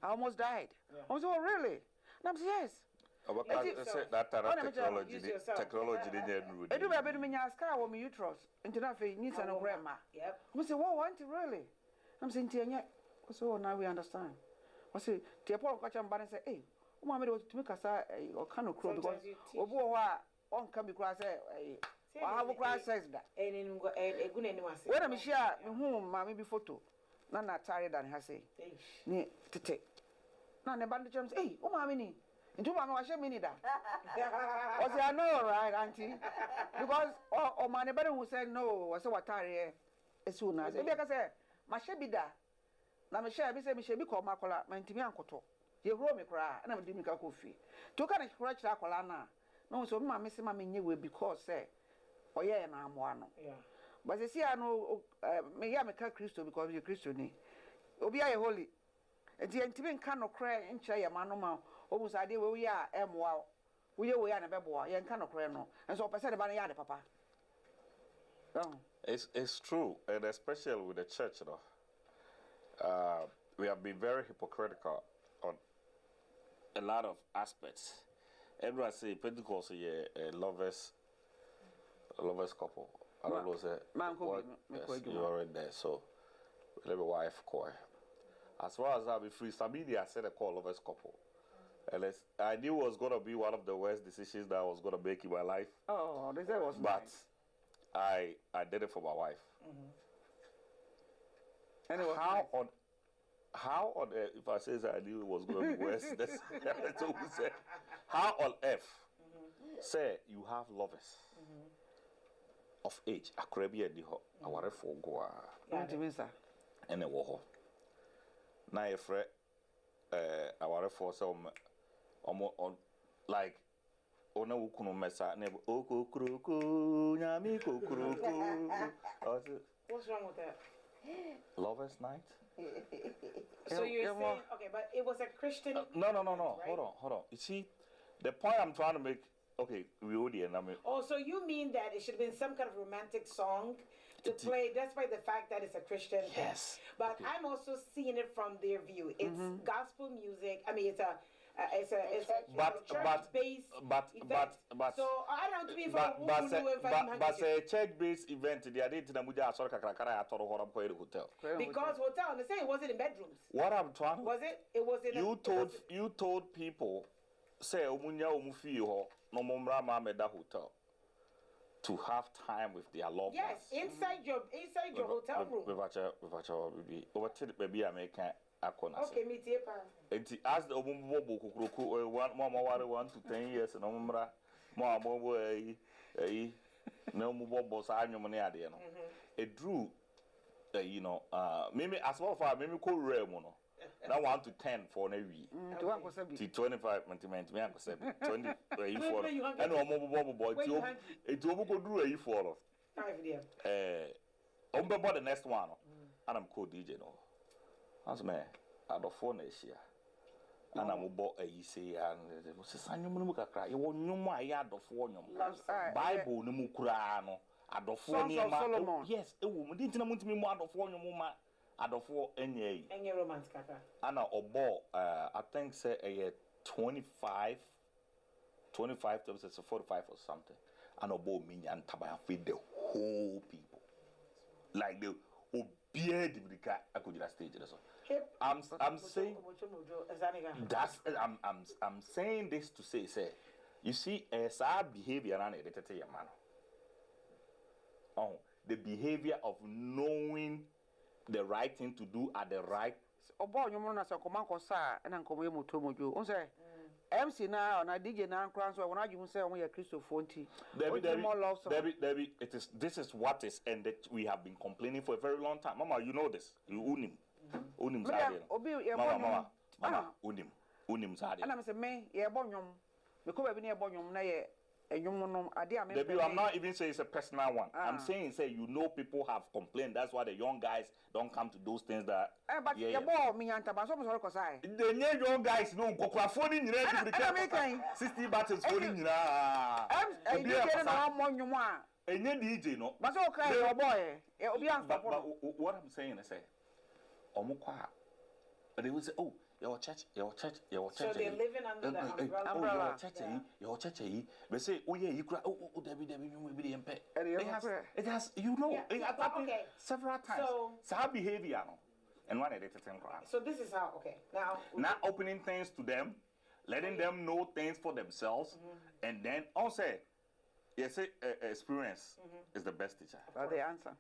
I almost died. I was, oh really? And I'm saying yes. That technology didn't I do have me ask her what me uterus. Until I feel needs and grandma. Yep. I say, whoa, auntie, really? I'm saying, yeah. So now we understand. I say, Tia Paul catch and ban and say, hey, Mamma to make us or canoe crow because on come because I have a class says that. And a good anyone. When I'm sure whom mammy be photo. None are tired than her say. Ne to take. None the bandage comes, hey, oh, mammy. And two mamma, I shall mean that. Was I know, right, auntie? Because oh, my neighbor who said no, was so tired as soon as I say, my shabby da. Now, my shabby said, Michelle, call Macola, my Timian Coto. You roll me cry, and I'm doing a coffee. To kind of scratch that colana. No, so my missing mammy knew because say. Oh yeah, and I'm one. Yeah. But I see I know me ya me Christo because you Christian. Obi a holy. And the intimate cannot cry and chay a man no man. Almost idea where we are wow. We are a bebo, yan cannot cry no. And so I said about yard, papa. It's true, and especially with the church, you know. We have been very hypocritical on a lot of aspects. Everyone say Pentecost is a lovers couple. I don't know say you already there, so let me wife call. As far as I be free, some media said I call lovers couple. And I knew it was gonna be one of the worst decisions that I was gonna make in my life. Oh, this was but nice. I did it for my wife. And it was how on earth, if I say that I knew it was gonna be worse, that's what we said. How on earth say you have lovers of age, a Caribbean diho, a ware for goa, and a woho. Now, if a ware for some on like ona ukunu mesa ne okukuruku nyami kukuruku. What's wrong with that? Lovers night? So you're saying, okay, but it was a Christian. No. Right? Hold on. You see, the point I'm trying to make. Okay, we audience. I mean. Oh, so you mean that it should have been some kind of romantic song to play, despite the fact that it's a Christian. Yes. Thing. But okay. I'm also seeing it from their view. It's gospel music. I mean, it's a church-based event. So I don't mean but a church-based event. The idea that we just saw kakrakara at hotel. Because hotel, they say it wasn't in bedrooms. What I'm trying. Was it? It was in. You told people, say umunya umufi ho no mumra ma meda hotel. To have time with their loved ones. Yes, inside your hotel room. Baby, I make okay, me too. As the Omubo Kukuruku, 1 to 10 years, and Omra, more, no more boss, I know money. It drew, maybe as well for maybe call Ramono. Now 1 to 10 for an week. To 25 mentiment, me, 20, and no more boy, it will go do a for. About the next one, and I'm called DJ. No, as me, out of 4 next year. And I'm about a say, and it was a sign you look cry. You won't know my yard of 4 Bible, no Mukurano, out of 4 yes, a woman didn't want me more of 4 woman. Out of 4 any romance kaka. Anna obo I think say a 25 to 45 or something. And obo me and taba feed the whole people. Like the obey the cat I could just stage this. I'm saying that's I'm saying this to say you see as our behavior and edited your man. Oh, the behavior of knowing the right thing to do at the right. Obo nyomo na se koma kosa na nkomo ye motomojo. On say MC na na DJ na nkran so wona adwum say won ye Christopher nti. Debbie, this is what is and that we have been complaining for a very long time. Mama, you know this. You unim sade. Mama, unim sade. Ana me say me ye bo nyom. Me ko ba bi na ye bo nyom na ye Debbie, I'm not even saying it's a personal one. I'm saying you know people have complained. That's why the young guys don't come to those things that. But the young guys know phone 60 buttons phone. DJ no. But okay, your boy. But what I'm saying is they will say, oh. Your church. So they're living under the umbrella. Your church. They say, oh yeah, you cry. Oh, Debbie, you will be impaired. It has, you know, it has happened several times. So how behavior, and one edited thing. So this is how. Okay, now opening things to them, letting them know things for themselves, and then also, yes, experience is the best teacher. That's the answer.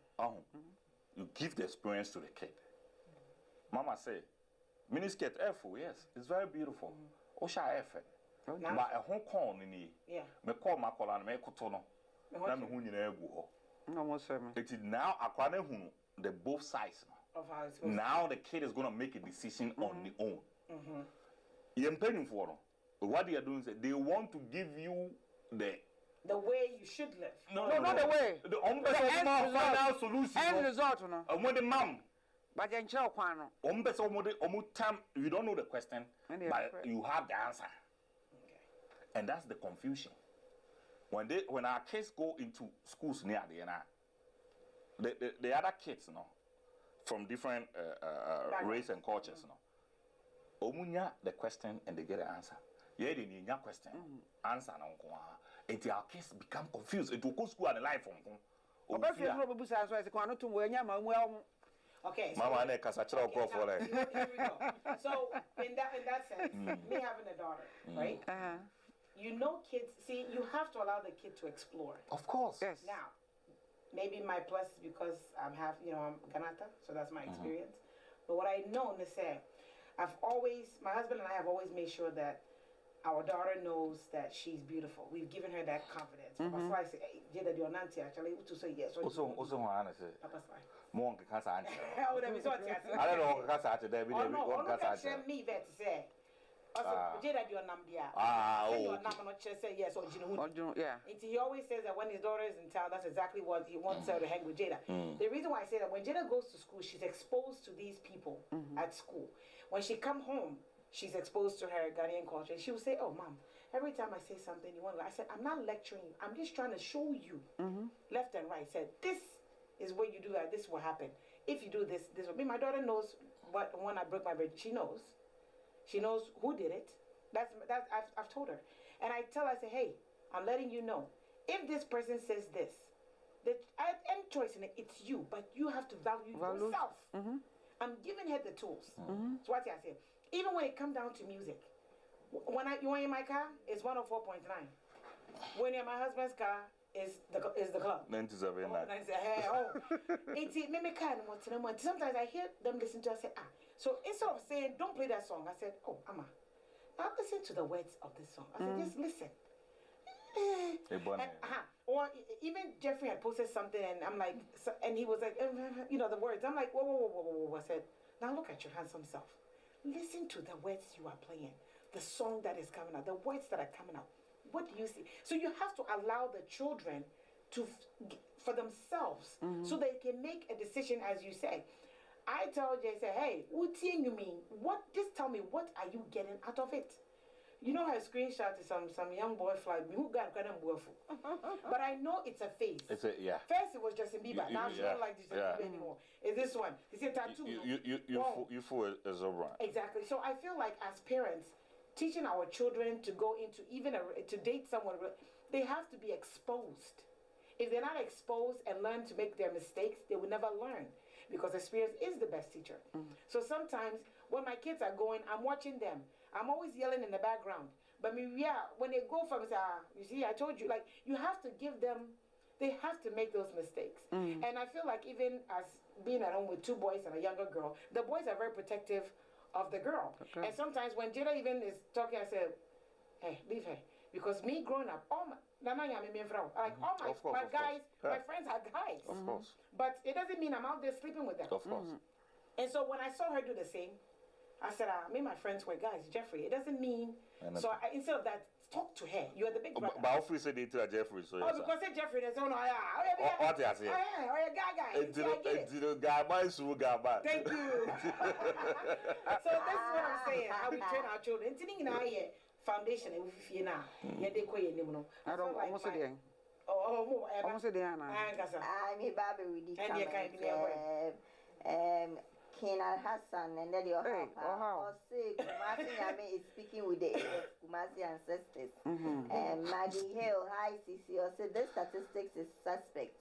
You give the experience to the kid. Mama say. Miniskirt F, yes, it's very beautiful. Osha F. But a Hong Kong in yeah. Me call my call and make cotono. Now me who you no more sermon. It is now a the both sides of how it's now the kid is gonna make a decision on the own. You're paying for them. What they are doing is they want to give you the way you should live. No, not the way. The final solution. End result, no. And when the mom. But then, you don't know the question, but you have the answer. Okay. And that's the confusion. When our kids go into schools near the other kids, from different race and cultures, omunya the question and they get the answer. Yeah, they need your question, answer and our kids become confused. It will go school and the life okay. Mama, here we go. So in that sense, me having a daughter, right? You know, kids. See, you have to allow the kid to explore. Of course. Yes. Now, maybe my plus is because I'm Ganata, so that's my experience. But what I know is that my husband and I have always made sure that our daughter knows that she's beautiful. We've given her that confidence. Papa Sly say, hey, Jada, you're not actually to say yes. Also, Papa Sly. More than Casa. I don't know what Casa. me that say. Jada do nam dia. Your nam not say yes or Jinu. Yeah. He always says that when his daughter is in town, that's exactly what he wants her to hang with Jada. The reason why I say that when Jada goes to school, she's exposed to these people at school. When she come home, she's exposed to her Ghanaian culture. She will say, "Oh, Mom, every time I say something, you want to." I said, "I'm not lecturing you. I'm just trying to show you left and right." I said, "This is what you do. That this will happen. If you do this, this will be." My daughter knows what when I broke my bed. She knows. She knows who did it. That's I've told her, and I tell her, I say, "Hey, I'm letting you know. If this person says this, that I have any choice in it. It's you, but you have to value yourself." I'm giving her the tools. That's what I say. Even when it comes down to music, when you're in my car, it's 104.9. When you're in my husband's car, is the club. 97.9. Sometimes I hear them listen to it, I say, So instead of saying, don't play that song, I said, oh, Amma, now listen to the words of this song. I said, just listen. Or even Jeffrey had posted something, and I'm like, and he was like, the words. I'm like, whoa. I said, now look at your handsome self. Listen to the words you are playing, the song that is coming out, the words that are coming out. What do you see? So you have to allow the children for themselves, so they can make a decision, as you say. I tell Jay, hey, what do you mean? Just tell me, what are you getting out of it? You know, her screenshot is some young boy fly me who got kind of but I know it's a face. First it was Justin Bieber. Now she don't like Justin Bieber anymore. Is this one? It's a tattoo. You fool is a right. Exactly. So I feel like as parents, teaching our children to go into to date someone, they have to be exposed. If they're not exposed and learn to make their mistakes, they will never learn, because experience is the best teacher. So sometimes when my kids are going, I'm watching them. I'm always yelling in the background. But when they go from, you see, I told you, like, you have to give them, they have to make those mistakes. And I feel like even as being at home with 2 boys and a younger girl, the boys are very protective of the girl. Okay. And sometimes when Jada even is talking, I say, hey, leave her. Because me growing up, all my guys, my friends are guys. Of course. But it doesn't mean I'm out there sleeping with them. Of course. And so when I saw her do the same, I said, me and my friends were guys, Jeffrey. It doesn't mean. So instead of that, talk to her. You are the big brother. But how free said it to Jeffrey? So because say Jeffrey, there's no. What I say? Thank you. So this is what I'm saying. How we train our children. Foundation and we now. Yeah, they call you. I don't almost say. Almost say I'm a baby with the Kenan Hassan and then your or say Kumasi is speaking with the Kumasi ancestors. And Maggie Hill, hi CC, or say this statistics is suspect.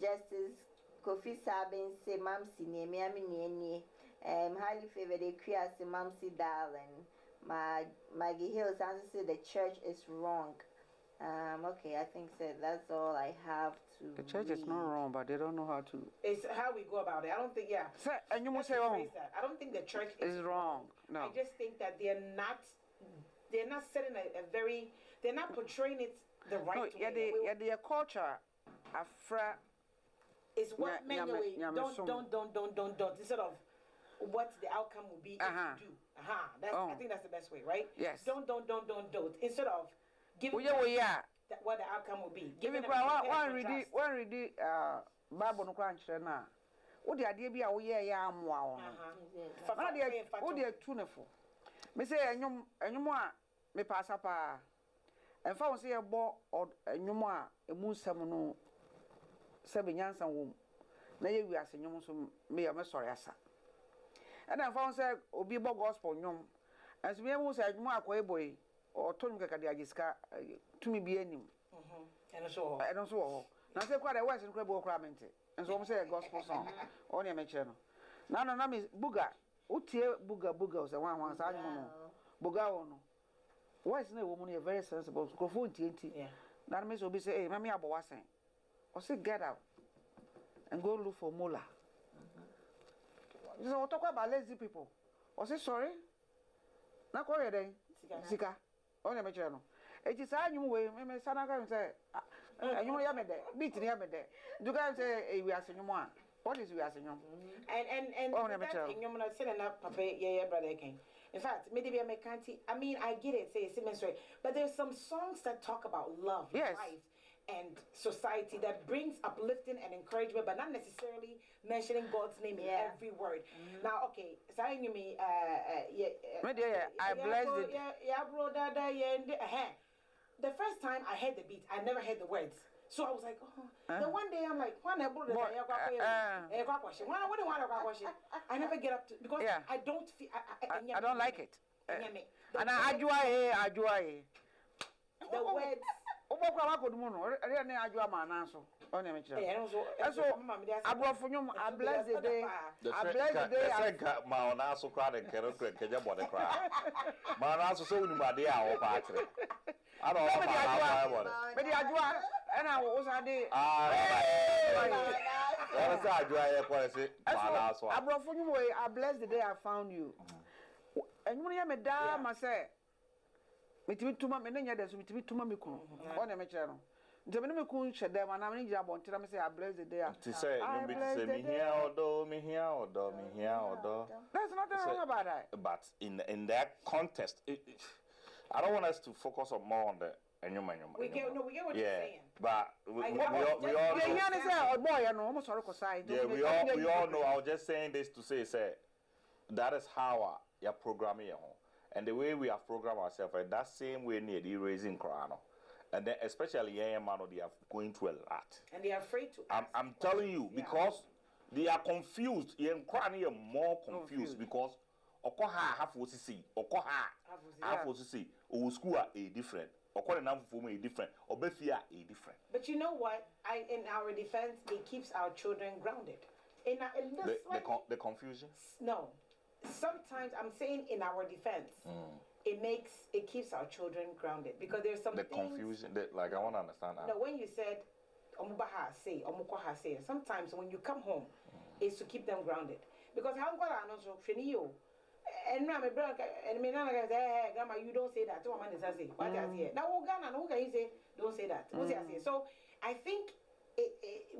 Justice Kofi Sabin say Mumsy near me, highly favored a queer say Mumsy darling. Maggie Hill answer say the church is wrong. Okay, I think so. That's all I have to. The church is not wrong, but they don't know how to. It's how we go about it. I don't think, Sir, and you must say wrong. I don't think the church is wrong. No. I just think that they're not setting a very. They're not portraying it the right way. Yeah, their culture, Afra. Is what many way. Don't. Instead of what the outcome will be if you do. I think that's the best way, right? Yes. Don't. Instead of. What the outcome will be. Give me one read Bible no crunch na. What the idea be a we ya amwa on. What the tuneful. Me say enyum a me passa pa. And fa say ebo enyum a emu nsam no se benyansa wo. Na ye wi ase enyum so me sorry asa. And then fa say obi bo gospel nyum. As me emu say enyum akoy boy. Or Tony Kadiajiska to me be any. And so, now say quite a West incredible cramming. And so, say a gospel song on your channel. Now, no, Miss Buga, Utia Buga, the one once I know. Buga, no. Why is no woman very sensible? Go for TNT. Now, Miss will be say, Mammy Abawasing. Or say, get out and go look for Mola. So, talk about lazy people. Or say, sorry. Not call your day. Sika. On your channel. It is I knew way, Mamma Sanaka say, you know, Yamade, beat Yamade. Do guys say, we are saying one. What is we as a young? And Oh, never tell. you're not saying up, papa, yeah, brother king. In fact, maybe I can't. I mean, I get it, say sorry, but there's some songs that talk about love, Yes. life, and society that brings uplifting and encouragement, but not necessarily mentioning God's name in every word. Now, okay, saying you me, I bless it. Yeah, bro, the first time I heard the beat, I never heard the words. So I was like, oh. Then one day I'm like, I never get up to because I don't feel. I don't like it. And I do. The words. I bless the day. I bless the day. I don't know. And I was a day. I bless the day I found you. And when I'm a dame, I say, between 2 months, and then there's between 2 months. On a channel. The minimum coon shed them, and I'm in job on time. I say, I bless the day. To say, me here or do, me here or do, me here or do. There's nothing wrong about that. But in that context, I don't want us to focus on more on the. We get what you're saying. But we all know. We all know. I was just saying this to say that is how you're programming your home. And the way we have programmed ourselves, that same way near the raising crown. And then especially young man, they are going through a lot. And they are afraid to I'm telling you, because they are confused. Young crown are more confused because okoha half what you see, okoha half what you see. Or school are a different. Different, or different. But you know what? In our defense, it keeps our children grounded. The confusion? No. Sometimes I'm saying in our defense, it keeps our children grounded because there's some things. Confusion, like I want to understand that. No, when you said sometimes when you come home, it's to keep them grounded because how and my brother and me nana say, hey, grandma, you don't say that. What man is say? What I say? Now, Ghana, who can you say? Don't say that. What I say? So I think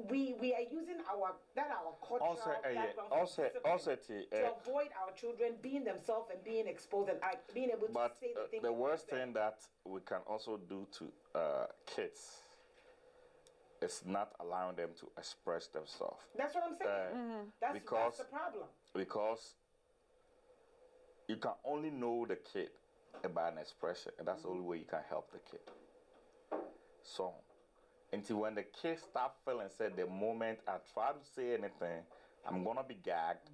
we are using our cultural background to avoid our children being themselves and being exposed and being able to say the things. The worst thing that we can also do to kids is not allowing them to express themselves. That's what I'm saying. That's the problem. Because you can only know the kid by an expression, and that's the only way you can help the kid. So, until when the kids start feeling, said the moment I try to say anything, I'm gonna be gagged.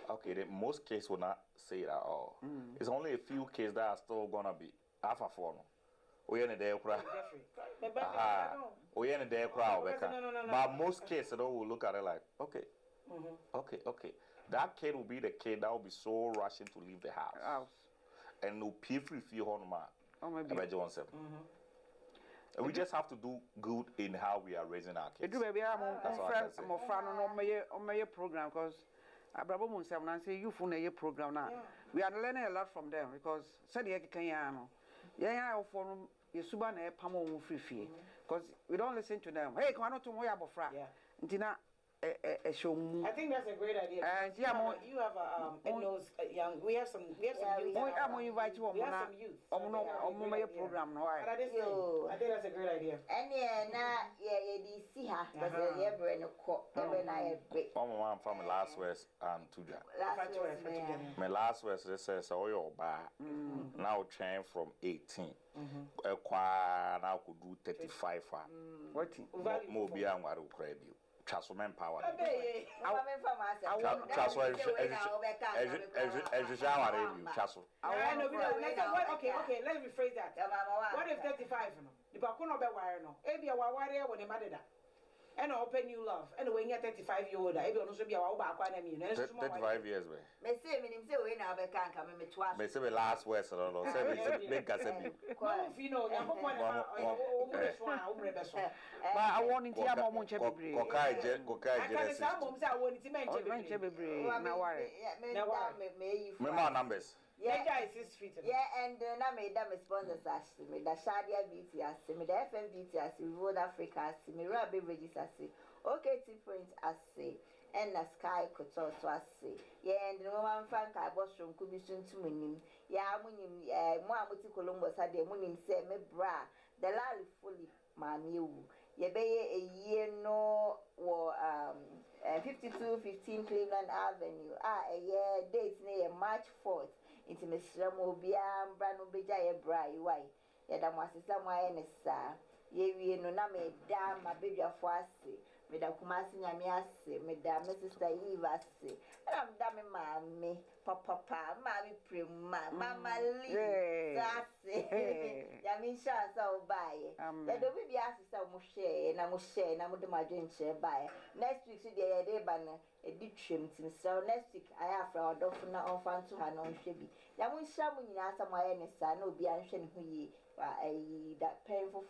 Okay, most kids will not say it at all. It's only a few kids that are still gonna be alpha form. We in the day crowd. We in the day crowd. But most kids they will look at it like, okay. Okay. That kid will be the kid that will be so rushing to leave the house. And no people feel on man. And we just have to do good in how we are raising our kids. That's what I can say. On my program because Abraham Mumsy and say you phone a program now. We are learning a lot from them because said you can for you suba na pamo free because we don't listen to them. Hey, come on to moya bofra. Ntina show. I think that's a great idea. You have those young. We have some youth. I'm invite you. We have some youth. My program no. I think that's a great idea. And yeah, see her. Because you ever in a court, ever na break. Mama from last West and Tuja. My last West they say so you ba. Now train from 18. Now could do 35. What? More be and what credit. Transform power. Okay, let's rephrase that. What if 35? The Bakuno be wire no. Ebi a wire when the mother. And open new love. And when you're 35-year-old, I don't know be our back on me. 35 years, man. May say, me say, we now can't come in twice. May say, last West, I don't know. Say, big as a big. If you know, but I want to hear more much every My numbers. Yeah, is 6 feet. Yeah, and I made them sponsors as me, the Shadia Beauty as me, the FM Beauty as me, Road Africa as me, Rabbi Bridges as me, OK Print as me, and the Sky Couture as me. Yeah, and the woman Frank I was from could be soon to win. Yeah, Munim, Moamuti Columbus had the Munim say me bra, the lally fully, mammy. You be a year no war 5215 Cleveland Avenue. A year date near March 4th. Into Miss Ramobia, Brano Beja, Bray, why? Yet I must somewhere in a sir. Ye no name, damn, my baby of Wasi, Madame Kumasi Yamiasi, Madame Mrs. Eva, and I'm damn mammy, papa, mammy prim, mamma Lee, Sassy, Yamisha, so buy. Let the baby ask some Moshe, and I must share, and I would my drink share by. Next week, see the day banner, a deep trim, so next week I have our dolphin on fan to her non shabby. Yamu shamu in answer my son, no be answering who ye, that painful.